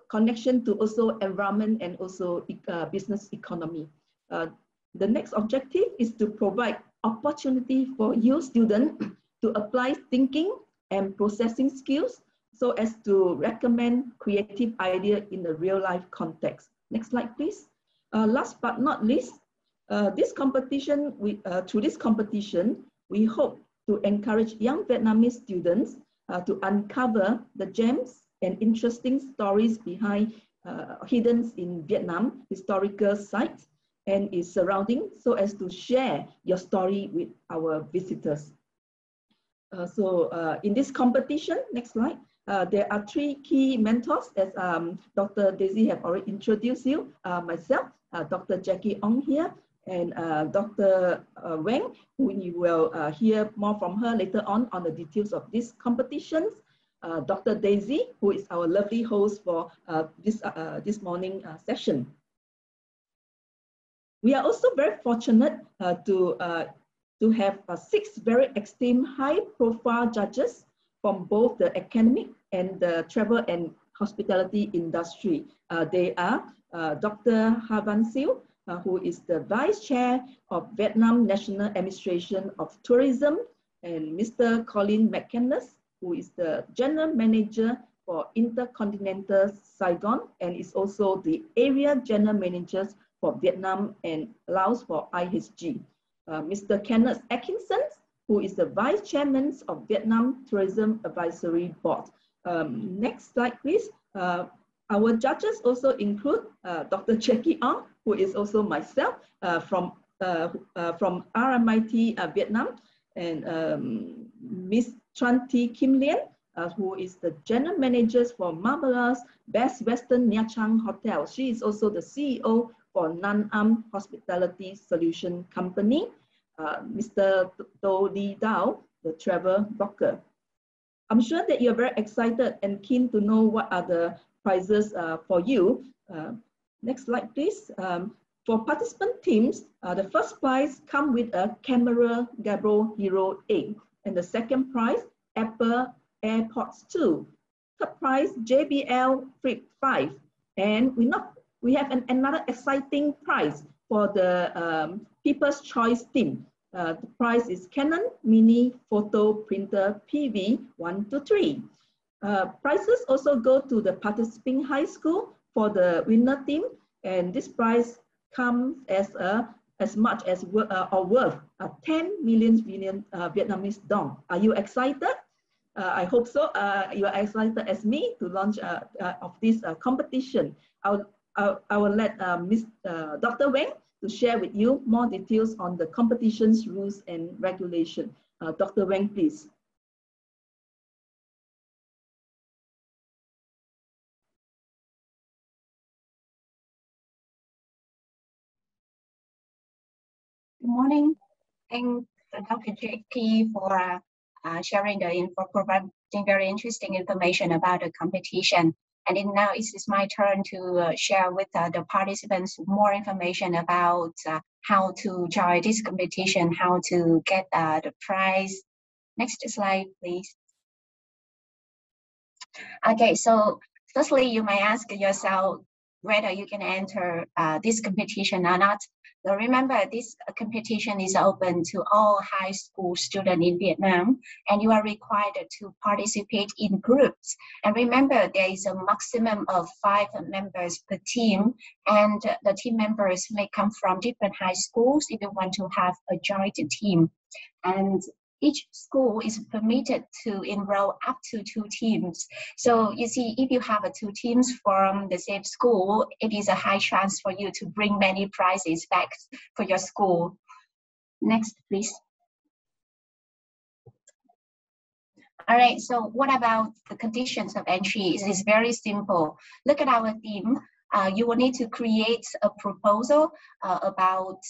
connection to also environment and also business economy. The next objective is to provide opportunity for you students to apply thinking and processing skills so as to recommend creative idea in a real life context. Next slide, please. Last but not least, through this competition, we hope to encourage young Vietnamese students to uncover the gems and interesting stories behind hidden in Vietnam historical sites and its surrounding, so as to share your story with our visitors. In this competition, next slide, there are 3 key mentors, as Dr. Daisy have already introduced you, myself, Dr. Jackie Ong here, and Dr. Wang, who you will hear more from her later on the details of these competitions. Dr. Daisy, who is our lovely host for this morning session. We are also very fortunate to have 6 very esteemed high-profile judges from both the academic and the travel and hospitality industry. They are Dr. Havan Siu, who is the Vice Chair of Vietnam National Administration of Tourism, and Mr. Colin McCandless, who is the General Manager for Intercontinental Saigon and is also the Area General Manager for Vietnam and Laos for IHG. Mr. Kenneth Atkinson, who is the Vice Chairman of Vietnam Tourism Advisory Board. Next slide, please. Our judges also include Dr. Jackie Ong, who is also myself from RMIT Vietnam, and Ms. Tran Thi Kim Lien, who is the General Manager for Marvelous Best Western Nha Trang Hotel. She is also the CEO for Nan Am Hospitality Solution Company. Mr. Do Li Dao, the travel broker. I'm sure that you're very excited and keen to know what are the prizes for you. Next slide, please. For participant teams, the first prize comes with a camera Gabro Hero 8, and the second prize, Apple AirPods 2. Third prize, JBL Flip 5, and we have another exciting prize for the People's Choice team. The prize is Canon Mini Photo Printer PV 1 to 3. Prizes also go to the participating high school for the winner team, and this prize comes as much as or worth 10 million Vietnamese dong. Are you excited? I hope so. You are excited as me to launch of this competition. I will let Dr. Wang to share with you more details on the competition's rules and regulation. Dr. Wang, please.
Good morning. Thanks Dr. Jackie for sharing providing very interesting information about the competition. And now it is my turn to share with the participants more information about how to join this competition, how to get the prize. Next slide, please. Okay, so firstly, you may ask yourself, whether you can enter this competition or not. So remember, this competition is open to all high school students in Vietnam, and you are required to participate in groups. And remember, there is a maximum of 5 members per team, and the team members may come from different high schools if you want to have a joint team. And each school is permitted to enroll up to 2 teams. So you see, if you have 2 teams from the same school, it is a high chance for you to bring many prizes back for your school. Next, please. All right, so what about the conditions of entry? It is very simple. Look at our theme. You will need to create a proposal about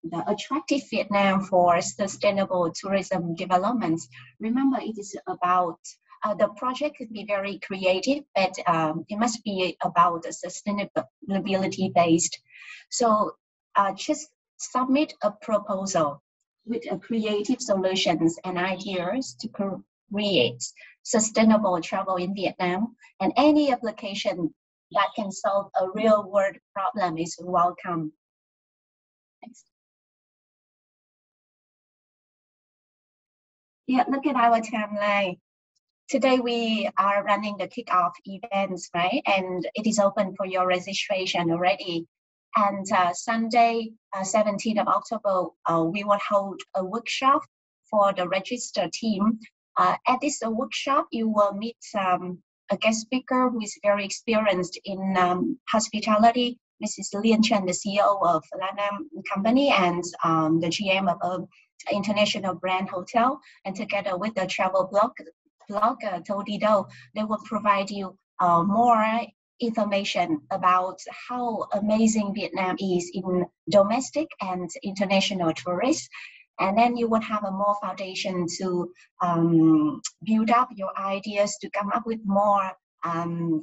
the attractive Vietnam for sustainable tourism development. Remember, it is about the project could be very creative, but it must be about the sustainability based. So just submit a proposal with creative solutions and ideas to create sustainable travel in Vietnam, and any application that can solve a real world problem is welcome. Next. Yeah, look at our timeline. Today we are running the kickoff events, right? And it is open for your registration already. And Sunday, 17th of October, we will hold a workshop for the registered team. At this workshop, you will meet a guest speaker who is very experienced in hospitality, Mrs. Lian Chen, the CEO of Lanam Company and the GM of international brand hotel, and together with the travel blogger Tony Do, they will provide you more information about how amazing Vietnam is in domestic and international tourists. And then you will have a more foundation to build up your ideas, to come up with more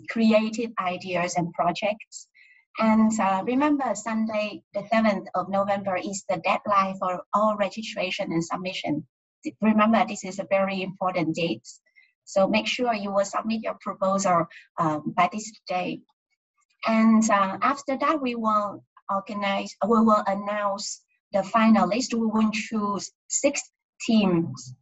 creative ideas and projects. And remember, Sunday, the 7th of November is the deadline for all registration and submission. Remember, this is a very important date. So make sure you will submit your proposal by this day. And after that, we will announce the finalists. We will choose 6 teams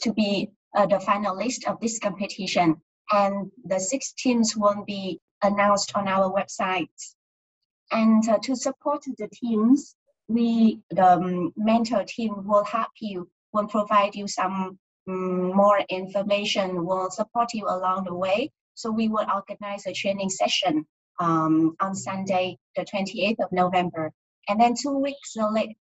to be the finalists of this competition. And the 6 teams will be announced on our website. And to support the teams, the mentor team will help you, will provide you some more information, will support you along the way. So we will organize a training session on Sunday, the 28th of November. And then 2 weeks later,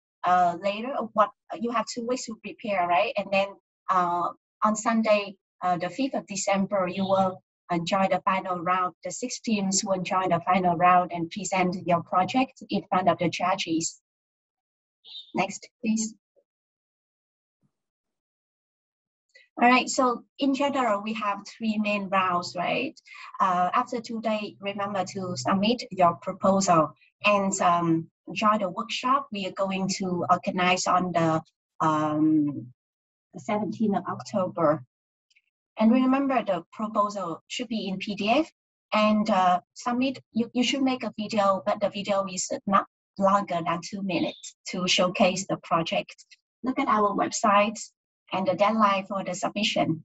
you have 2 weeks to prepare, right? And then on Sunday, the 5th of December, you will join the final round. The 6 teams will join the final round and present your project in front of the judges. Next, please. All right, so in general, we have 3 main rounds, right? After today, remember to submit your proposal and join the workshop we are going to organize on the 17th of October. And remember, the proposal should be in PDF and submit. You should make a video, but the video is not longer than 2 minutes to showcase the project. Look at our website and the deadline for the submission.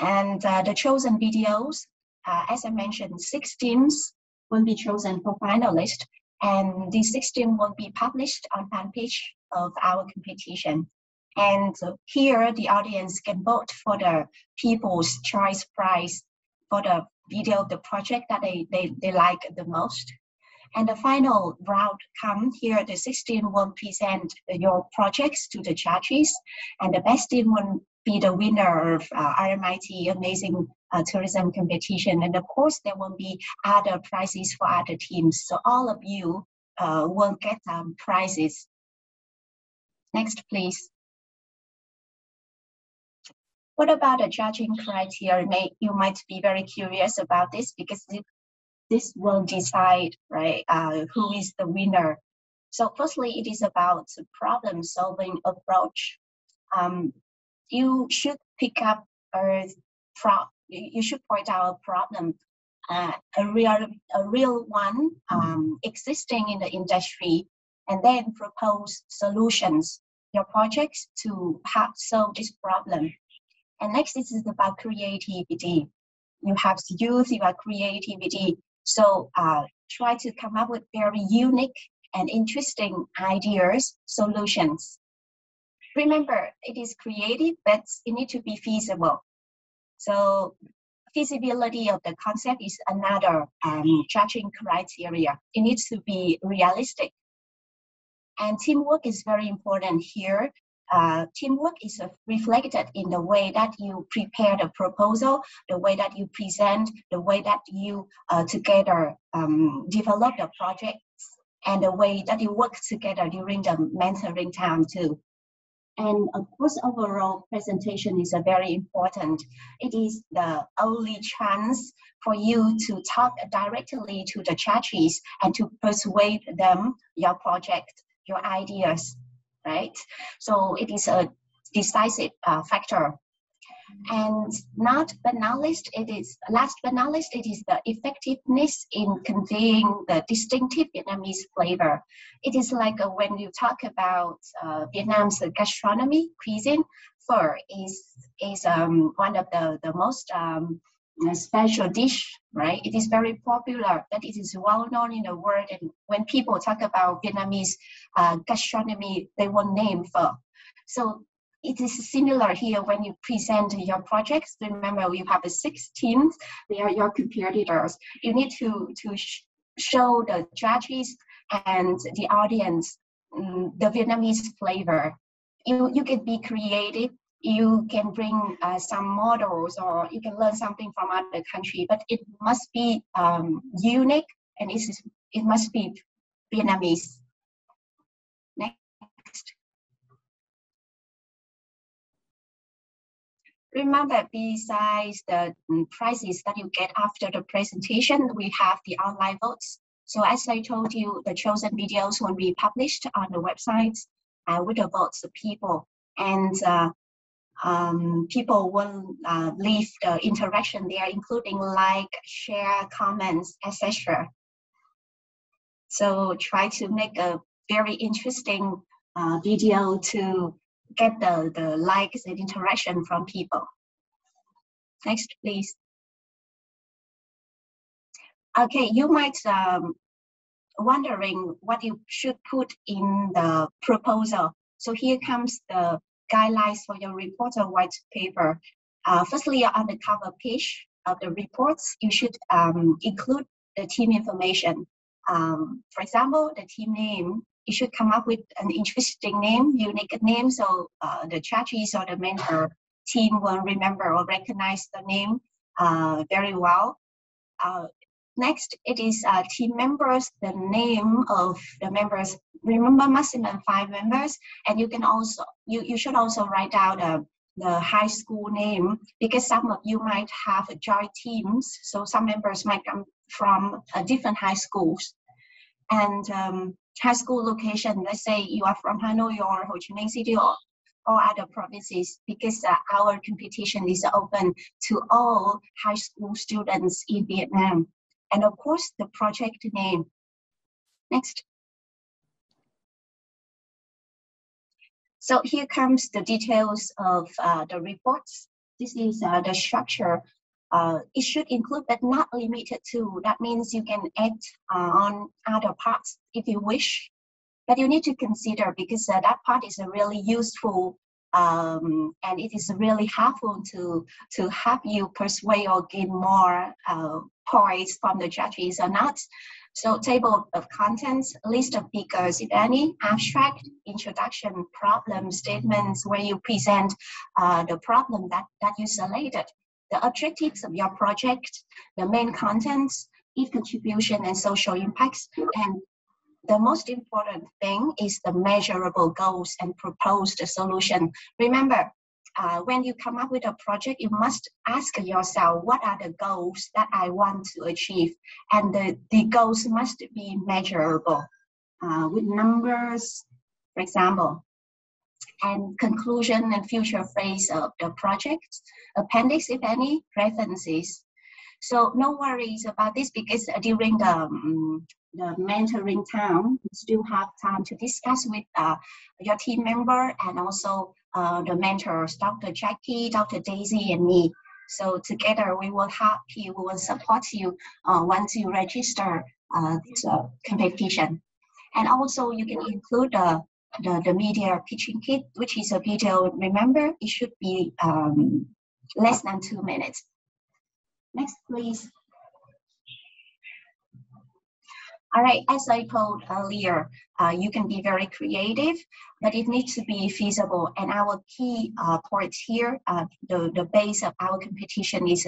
And the chosen videos, as I mentioned, 6 teams will be chosen for finalists, and these 6 teams will be published on fan page of our competition. And here the audience can vote for the People's Choice Prize for the video of the project that they like the most. And the final round comes here, the 6 teams will present your projects to the judges, and the best team will be the winner of RMIT Amazing Tourism Competition. And of course, there will be other prizes for other teams. So all of you will get prizes. Next, please. What about the judging criteria? You might be very curious about this because this will decide, right, who is the winner. So firstly, it is about the problem-solving approach. You should pick up you should point out a problem a real one existing in the industry, and then propose solutions, your projects to help solve this problem. And next, this is about creativity. You have youth, you have creativity. So try to come up with very unique and interesting ideas, solutions. Remember, it is creative, but it needs to be feasible. So feasibility of the concept is another judging criteria. It needs to be realistic. And teamwork is very important here. Teamwork is reflected in the way that you prepare the proposal, the way that you present, the way that you together develop the project, and the way that you work together during the mentoring time too. And of course, overall presentation is very important. It is the only chance for you to talk directly to the judges and to persuade them your project, your ideas, right? So it is a decisive factor. And last but not least, it is the effectiveness in conveying the distinctive Vietnamese flavor. It is like when you talk about Vietnam's gastronomy, cuisine, phở is one of the most special dish, right? It is very popular, but it is well known in the world. And when people talk about Vietnamese gastronomy, they will name phở. So it is similar here when you present your projects. Remember, you have 6 teams. They are your competitors. You need to show the judges and the audience the Vietnamese flavor. You can be creative. You can bring some models, or you can learn something from other country, but it must be unique, and it must be Vietnamese. Next. Remember, besides the prizes that you get after the presentation, we have the online votes. So as I told you, the chosen videos will be published on the website with the votes of people. And people will leave the interaction there, including like, share, comments, etc. So try to make a very interesting video to get the likes and interaction from people. Next, please. Okay, you might wondering what you should put in the proposal. So here comes the guidelines for your report or white paper. Firstly, on the cover page of the reports, you should include the team information. For example, the team name, you should come up with an interesting name, unique name, so the judges or the mentor team will remember or recognize the name very well. Next, it is team members, the name of the members. Remember, maximum 5 members, and you can also you should also write down the high school name, because some of you might have joint teams, so some members might come from different high schools. And high school location, let's say you are from Hanoi or Ho Chi Minh City or other provinces, because our competition is open to all high school students in Vietnam. And of course, the project name. Next. So here comes the details of the reports. This is the structure. It should include, but not limited to. That means you can add on other parts if you wish. But you need to consider, because that part is really useful and it is really helpful to help you persuade or gain more points from the judges or not. So table of contents, list of figures, if any, abstract, introduction, problem statements, where you present the problem that you selected, the objectives of your project, the main contents, its contribution and social impacts, and the most important thing is the measurable goals and proposed solution. Remember, when you come up with a project, you must ask yourself, what are the goals that I want to achieve? And the goals must be measurable with numbers, for example. And conclusion and future phase of the project, appendix, if any, references. So no worries about this, because during the mentoring time, you still have time to discuss with your team member and also the mentors, Dr. Jackie, Dr. Daisy, and me. So together we will help you, we will support you once you register this competition. And also you can include the media pitching kit, which is a video. Remember, it should be less than 2 minutes. Next, please. All right, as I told earlier, you can be very creative, but it needs to be feasible. And our key points here, the base of our competition is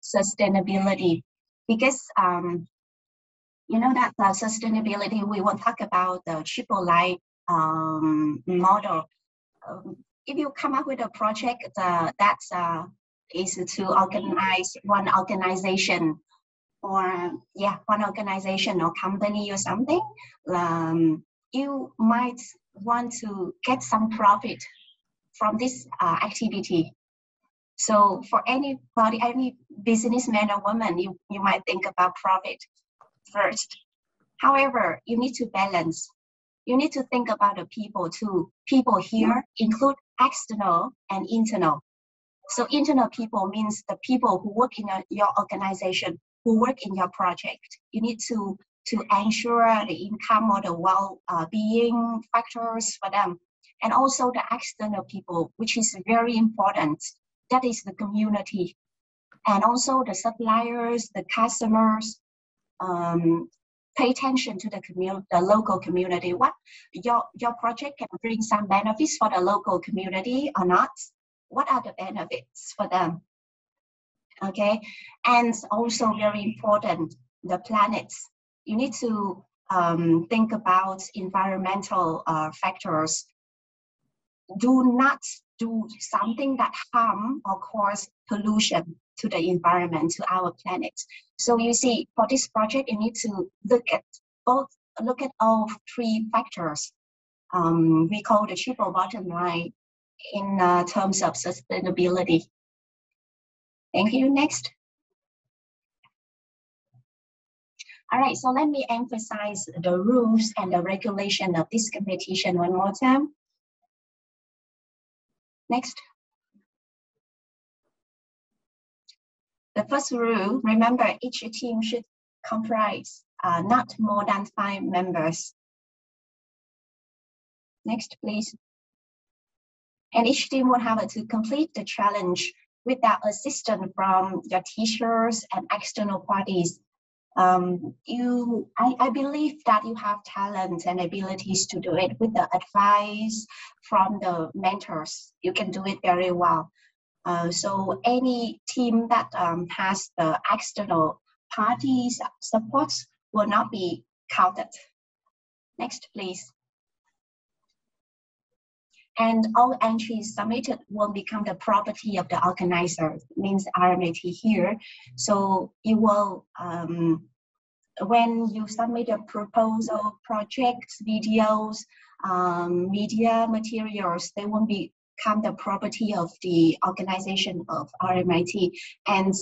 sustainability. Because you know that sustainability, we will talk about the triple light model. If you come up with a project that is to organize one organization, or one organization or company or something, you might want to get some profit from this activity. So for anybody, any businessman or woman, you might think about profit first. However, you need to balance. You need to think about the people too. People here include external and internal. So internal people means the people who work in your organization, who work in your project. You need to ensure the income or the well-being factors for them. And also the external people, which is very important. That is the community. And also the suppliers, the customers. Pay attention to the local community. What your project can bring some benefits for the local community or not? What are the benefits for them? Okay, and also very important, the planets. You need to think about environmental factors. Do not do something that harm or cause pollution to the environment, to our planet. So you see, for this project, you need to look at all 3 factors. We call the triple bottom line in terms of sustainability. Thank you. Next. All right, so let me emphasize the rules and the regulation of this competition one more time. Next. The first rule, remember, each team should comprise not more than 5 members. Next, please. And each team will have to complete the challenge without assistance from your teachers and external parties. I believe that you have talent and abilities to do it with the advice from the mentors. You can do it very well. So any team that has the external parties support will not be counted. Next, please. And all entries submitted will become the property of the organizer, means RMIT here. So you will, when you submit a proposal, projects, videos, media materials, they will become the property of the organization of RMIT. And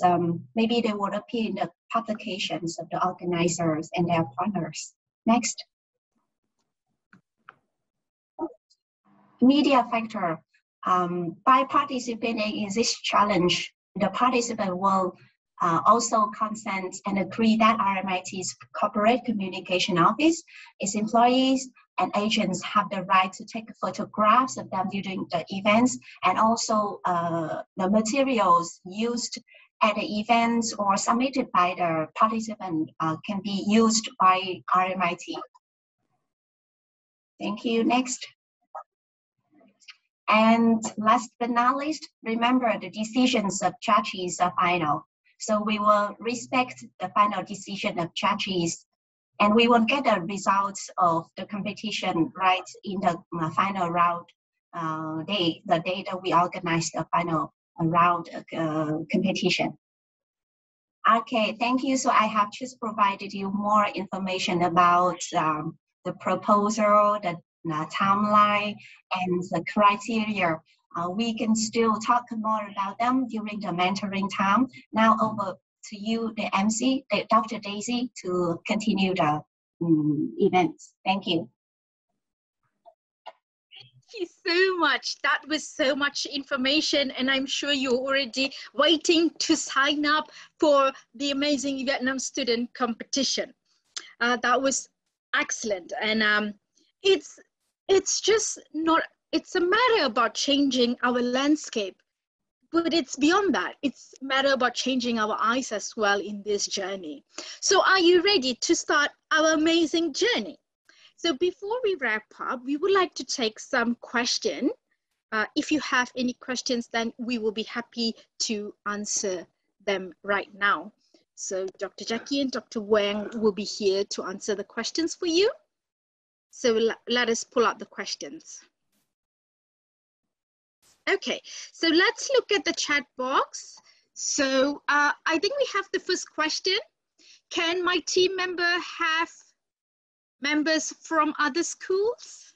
maybe they will appear in the publications of the organizers and their partners. Next. Media factor. By participating in this challenge, the participant will also consent and agree that RMIT's corporate communication office, its employees and agents have the right to take photographs of them during the events, and also the materials used at the events or submitted by the participant can be used by RMIT. Thank you. Next. And last but not least, remember the decisions of judges are final. So we will respect the final decision of judges, and we will get the results of the competition right in the final round day, the day that we organize the final round competition. Okay, thank you. So I have just provided you more information about the proposal, the timeline, and the criteria. We can still talk more about them during the mentoring time. Now over to you, the MC, Dr. Daisy, to continue the events. Thank you.
Thank you so much. That was so much information, and I'm sure you're already waiting to sign up for the amazing Vietnam student competition. That was excellent, and it's just not. It's a matter about changing our landscape, but it's beyond that. It's a matter about changing our eyes as well in this journey. So, are you ready to start our amazing journey? So before we wrap up, we would like to take some questions. If you have any questions, then we will be happy to answer them right now. So Dr. Jackie and Dr. Wang will be here to answer the questions for you. So let us pull out the questions. Okay, so let's look at the chat box. So I think we have the first question. Can my team member have members from other schools?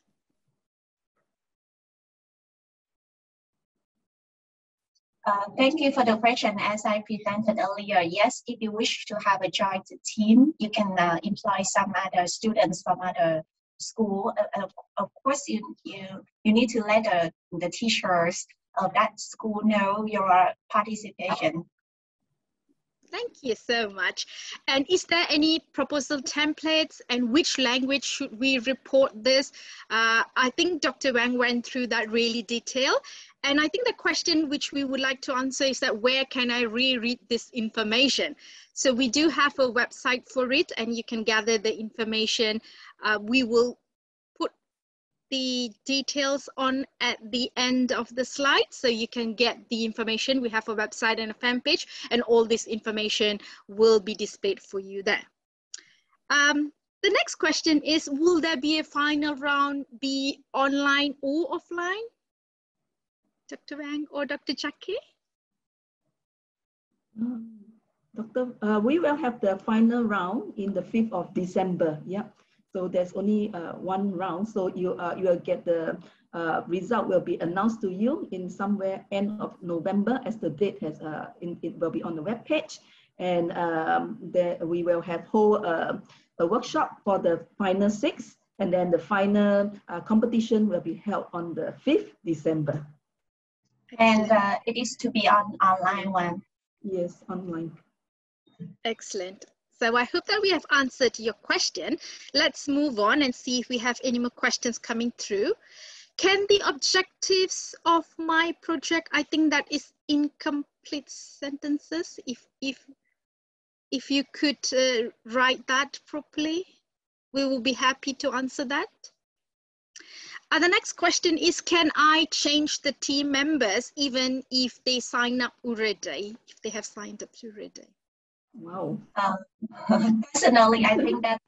Thank you for the question. As I presented earlier, yes, if you wish to have a joint team, you can employ some other students from other school. Of course, you need to let the teachers of that school know your participation.
Thank you so much. And is there any proposal templates, and which language should we report this? I think Dr. Wang went through that really detailed. And I think the question which we would like to answer is that where can I reread this information? So we do have a website for it, and you can gather the information. We will put the details on at the end of the slide, so you can get the information. We have a website and a fan page, and all this information will be displayed for you there. The next question is, will there be a final round be online or offline? Dr. Wang or Dr. Jackie?
We will have the final round in the 5th of December. Yeah. So there's only one round. So you will get the result will be announced to you in somewhere end of November, as the date has it will be on the web page. And there we will have a workshop for the final 6, and then the final competition will be held on the 5th December.
And it is to be on online one.
Yes, online.
Excellent. So I hope that we have answered your question. Let's move on and see if we have any more questions coming through. Can the objectives of my project, I think that is incomplete sentences. If you could write that properly, we will be happy to answer that. The next question is, can I change the team members even if they sign up already, if they have signed up already?
Wow.
Personally, I think that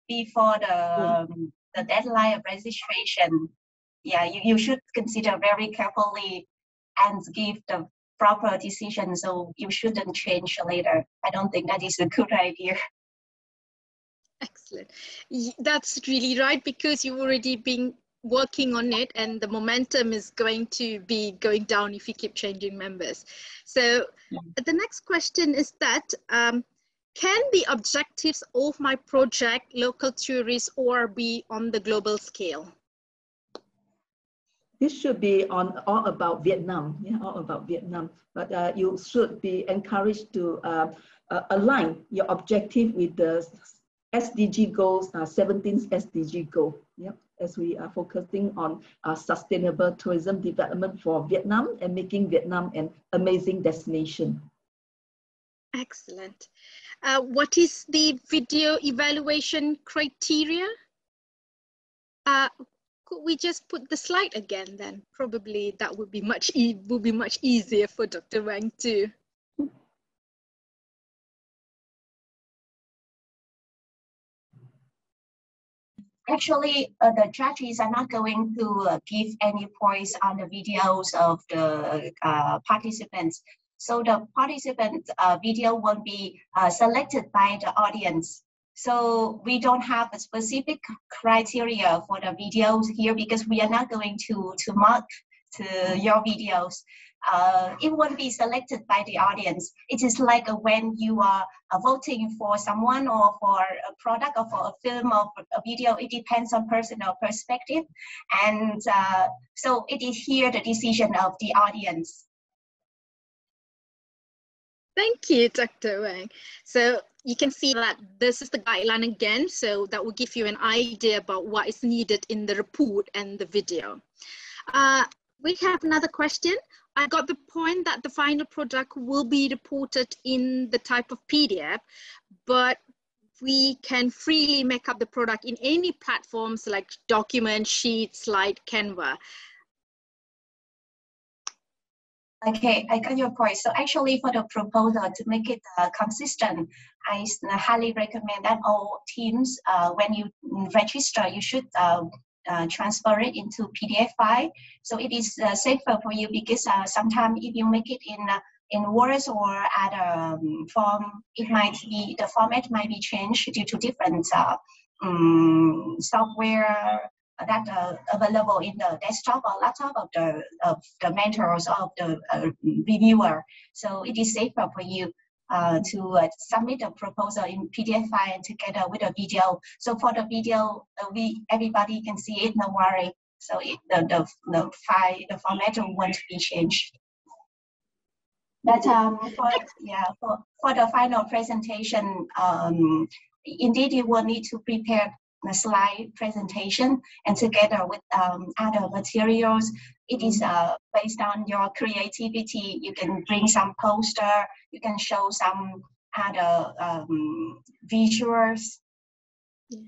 before the deadline of registration, yeah, you should consider very carefully and give the proper decision. So you shouldn't change later. I don't think that is a good idea.
Excellent. That's really right, because you've already been working on it, and the momentum is going to be going down if you keep changing members. So the next question is that, can the objectives of my project local tourists or be on the global scale?
This should be on all about Vietnam, yeah, all about Vietnam. But you should be encouraged to align your objective with the SDG goals, 17th SDG goal. Yep, as we are focusing on sustainable tourism development for Vietnam and making Vietnam an amazing destination.
Excellent. What is the video evaluation criteria? Could we just put the slide again then? Probably that would be much easier for Dr. Wang too.
Actually, the judges are not going to give any points on the videos of the participants. So the participant video will be selected by the audience. So we don't have a specific criteria for the videos here, because we are not going to mark to your videos. it won't be selected by the audience. It is like when you are voting for someone or for a product or for a film or a video. It depends on personal perspective. And so it is here the decision of the audience.
Thank you, Dr. Wang. So you can see that this is the guideline again, so that will give you an idea about what is needed in the report and the video. We have another question. I got the point that the final product will be reported in the type of PDF, but we can freely make up the product in any platforms like document, sheet, slide, Canva.
Okay, I got your point. So actually for the proposal to make it consistent, I highly recommend that all teams, when you register, you should transfer it into PDF file. So it is safer for you because sometimes if you make it in Word or other form, it might be, the format might be changed due to different software that available in the desktop or laptop of the mentors of the reviewer. So it is safer for you to submit a proposal in PDF file together with a video. So for the video, everybody can see it, no worry. So the file, the format won't be changed. But for the final presentation, indeed you will need to prepare the slide presentation, and together with other materials, it is based on your creativity. You can bring some poster, you can show some other visuals.
Yeah.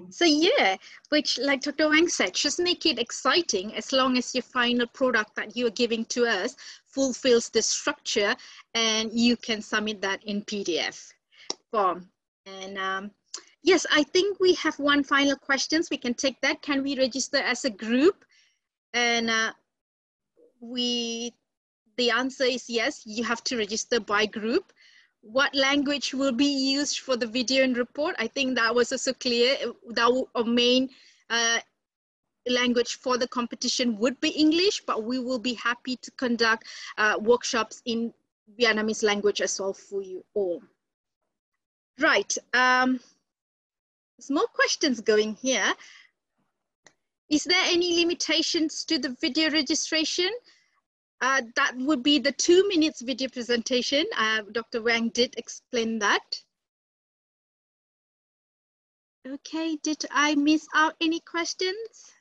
So yeah, which like Dr. Wang said, just make it exciting as long as your final product that you are giving to us fulfills the structure, and you can submit that in PDF form. And yes, I think we have one final question. We can take that. Can we register as a group? And the answer is yes, you have to register by group. What language will be used for the video and report? I think that was also clear. That our main language for the competition would be English, but we will be happy to conduct workshops in Vietnamese language as well for you all. Right. There's more questions going here. Is there any limitations to the video registration? That would be the 2 minutes video presentation. Dr. Wang did explain that. Okay, did I miss out any questions?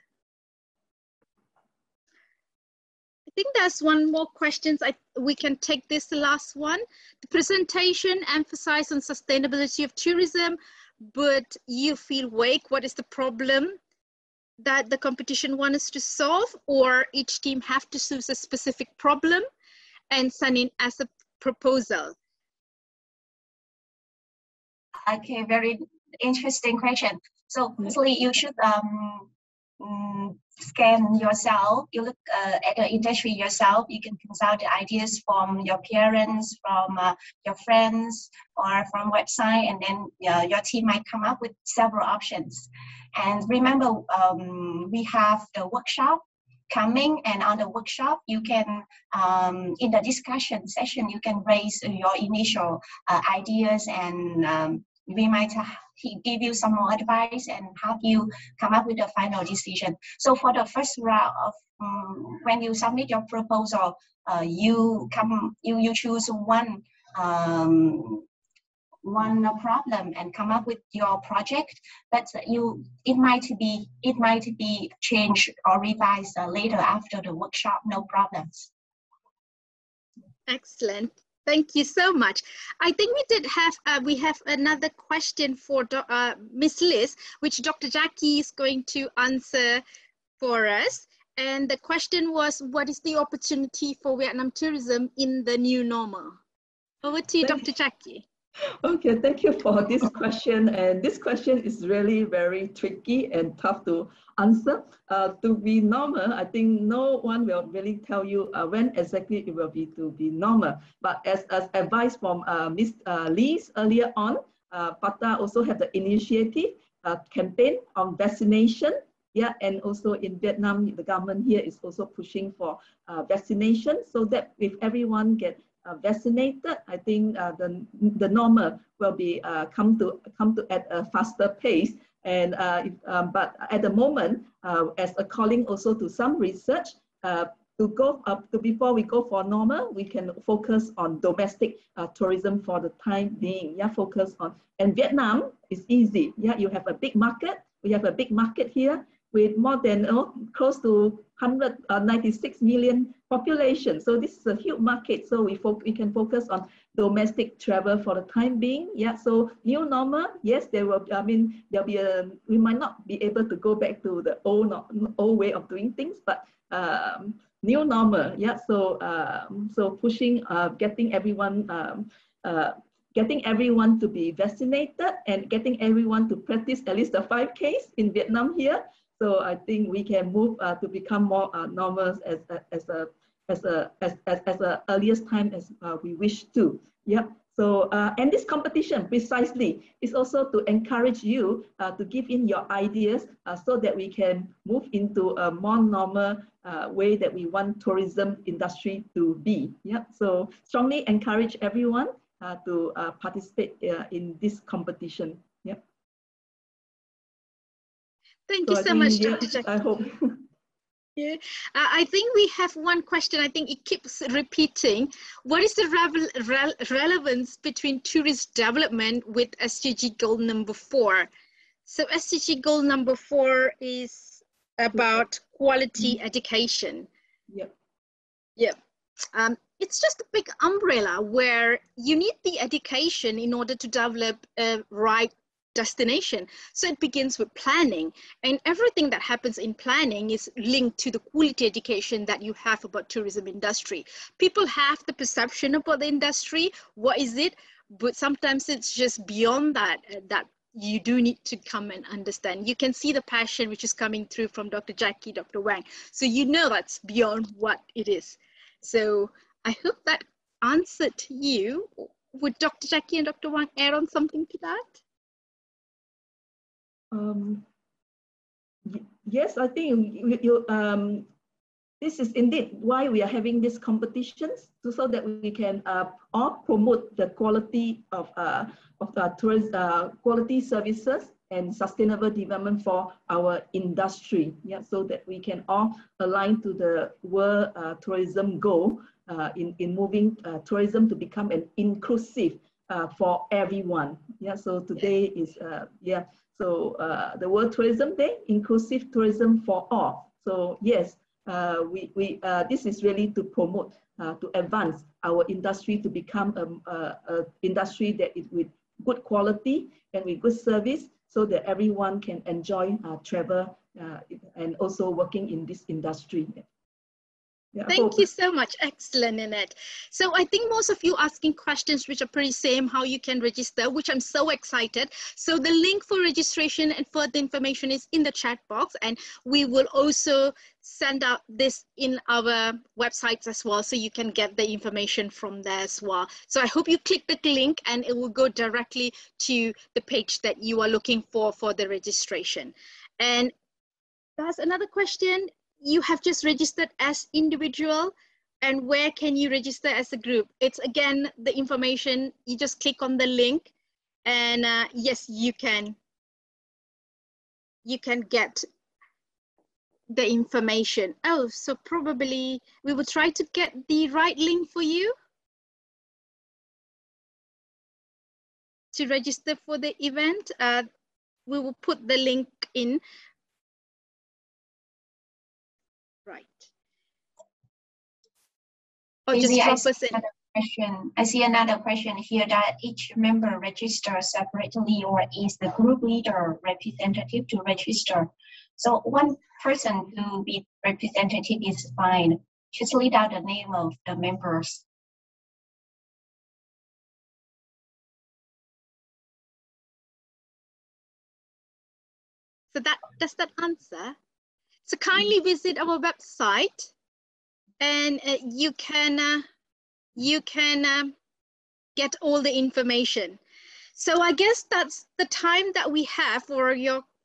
I think there's one more question. We can take this last one. The presentation emphasized on sustainability of tourism, but you feel vague. What is the problem that the competition wants us to solve, or each team have to choose a specific problem and send in as a proposal?
Okay, very interesting question. So firstly, you should scan yourself. You look at the industry yourself. You can consult the ideas from your parents, from your friends, or from website, and then your team might come up with several options. And remember, we have the workshop coming, and on the workshop, you can, in the discussion session, you can raise your initial ideas, and we might give you some more advice and help you come up with a final decision. So for the first round of when you submit your proposal, you choose one problem and come up with your project, but it might be changed or revised later after the workshop. No problems.
Excellent. Thank you so much. I think we have another question for Miss Liz, which Dr. Jackie is going to answer for us. And the question was, what is the opportunity for Vietnam tourism in the new normal? Over to you, Dr. Jackie.
Okay, thank you for this question. And this question is really very tricky and tough to answer. To be normal, I think no one will really tell you when exactly it will be to be normal. But as advice from Ms. Lee's earlier on, PATA also have the initiative campaign on vaccination Yeah, and also in Vietnam, the government here is also pushing for vaccination, so that if everyone get vaccinated, I think the normal will be come to at a faster pace. And but at the moment, as according also to some research, to go up to before we go for normal, we can focus on domestic tourism for the time being. Yeah, focus on, and Vietnam is easy. Yeah, you have a big market. We have a big market here with more than close to 196 million population. So this is a huge market. So we can focus on domestic travel for the time being. Yeah. So new normal, yes, there will. I mean, there'll be we might not be able to go back to the old way of doing things, but new normal. Yeah. So so pushing, getting everyone. Getting everyone to be vaccinated and getting everyone to practice at least the 5Ks in Vietnam here. So I think we can move to become more normal as a earliest time as we wish to. Yeah. So and this competition precisely is also to encourage you to give in your ideas so that we can move into a more normal way that we want tourism industry to be. Yeah. So strongly encourage everyone to participate in this competition. Yeah.
Thank you so much, Dr. Jackie.
I hope.
Yeah, I think we have one question. I think it keeps repeating. What is the relevance between tourist development with SDG goal number 4? So SDG goal number 4 is about quality education.
Yep.
Yep. It's just a big umbrella where you need the education in order to develop a right destination. So it begins with planning, and everything that happens in planning is linked to the quality education that you have about tourism industry. People have the perception about the industry, what is it, but sometimes it's just beyond that, that you do need to come and understand. You can see the passion which is coming through from Dr. Jackie, Dr. Wang. So you know that's beyond what it is. So I hope that answered you. Would Dr. Jackie and Dr. Wang add on something to that?
Yes, I think this is indeed why we are having these competitions, so that we can all promote the quality of quality services and sustainable development for our industry. Yeah, so that we can all align to the world tourism goal in moving tourism to become an inclusive for everyone. Yeah, so today is yeah. So the World Tourism Day, inclusive tourism for all. So yes, this is really to promote, to advance our industry to become an industry that is with good quality and with good service, so that everyone can enjoy travel and also working in this industry. Yeah,
thank you so much. Excellent, Annette. So I think most of you asking questions which are pretty same how you can register, which I'm so excited. So the link for registration and further information is in the chat box, and we will also send out this in our websites as well, so you can get the information from there as well. So I hope you click the link and it will go directly to the page that you are looking for the registration. And that's another question. You have just registered as individual, and where can you register as a group? It's again the information, you just click on the link, and yes, you can get the information. Oh, so probably we will try to get the right link for you to register for the event. We will put the link in. Right. Or just drop us in.
I see another question here, that each member registers separately, or is the group leader representative to register? So one person to be representative is fine. Just leave out the name of the members.
So does that answer? So kindly visit our website, and you can get all the information. So I guess that's the time that we have for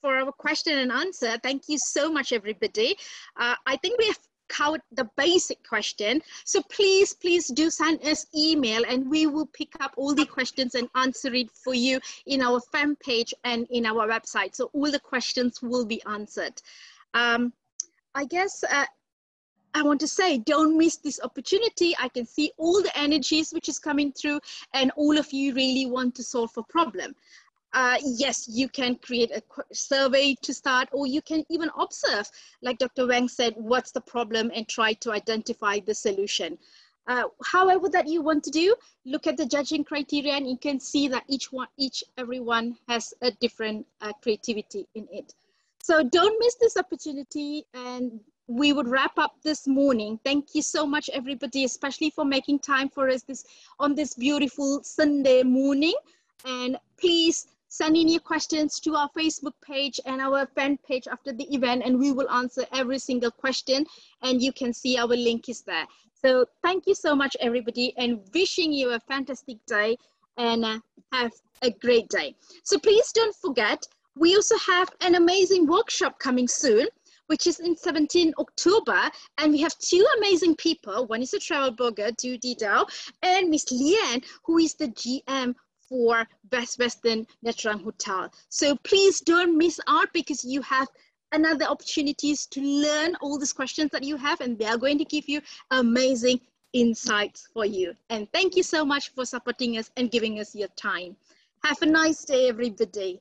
for our question and answer. Thank you so much, everybody. I think we have covered the basic question. So please do send us email and we will pick up all the questions and answer it for you in our fan page and in our website. So all the questions will be answered. I guess I want to say, don't miss this opportunity. I can see all the energies which is coming through and all of you really want to solve a problem. Yes, you can create a survey to start, or you can even observe, like Dr. Wang said, what's the problem and try to identify the solution. However that you want to do, look at the judging criteria and you can see that everyone has a different creativity in it. So don't miss this opportunity, and we would wrap up this morning. Thank you so much, everybody, especially for making time for us on this beautiful Sunday morning. And please send in your questions to our Facebook page and our fan page after the event, and we will answer every single question, and you can see our link is there. So thank you so much, everybody, and wishing you a fantastic day and have a great day. So please don't forget, we also have an amazing workshop coming soon, which is in 17 October, and we have two amazing people. One is a travel blogger, Du Didao, and Miss Lian, who is the GM for Best Western Netrang Hotel. So please don't miss out, because you have another opportunities to learn all these questions that you have, and they are going to give you amazing insights for you. And thank you so much for supporting us and giving us your time. Have a nice day, everybody.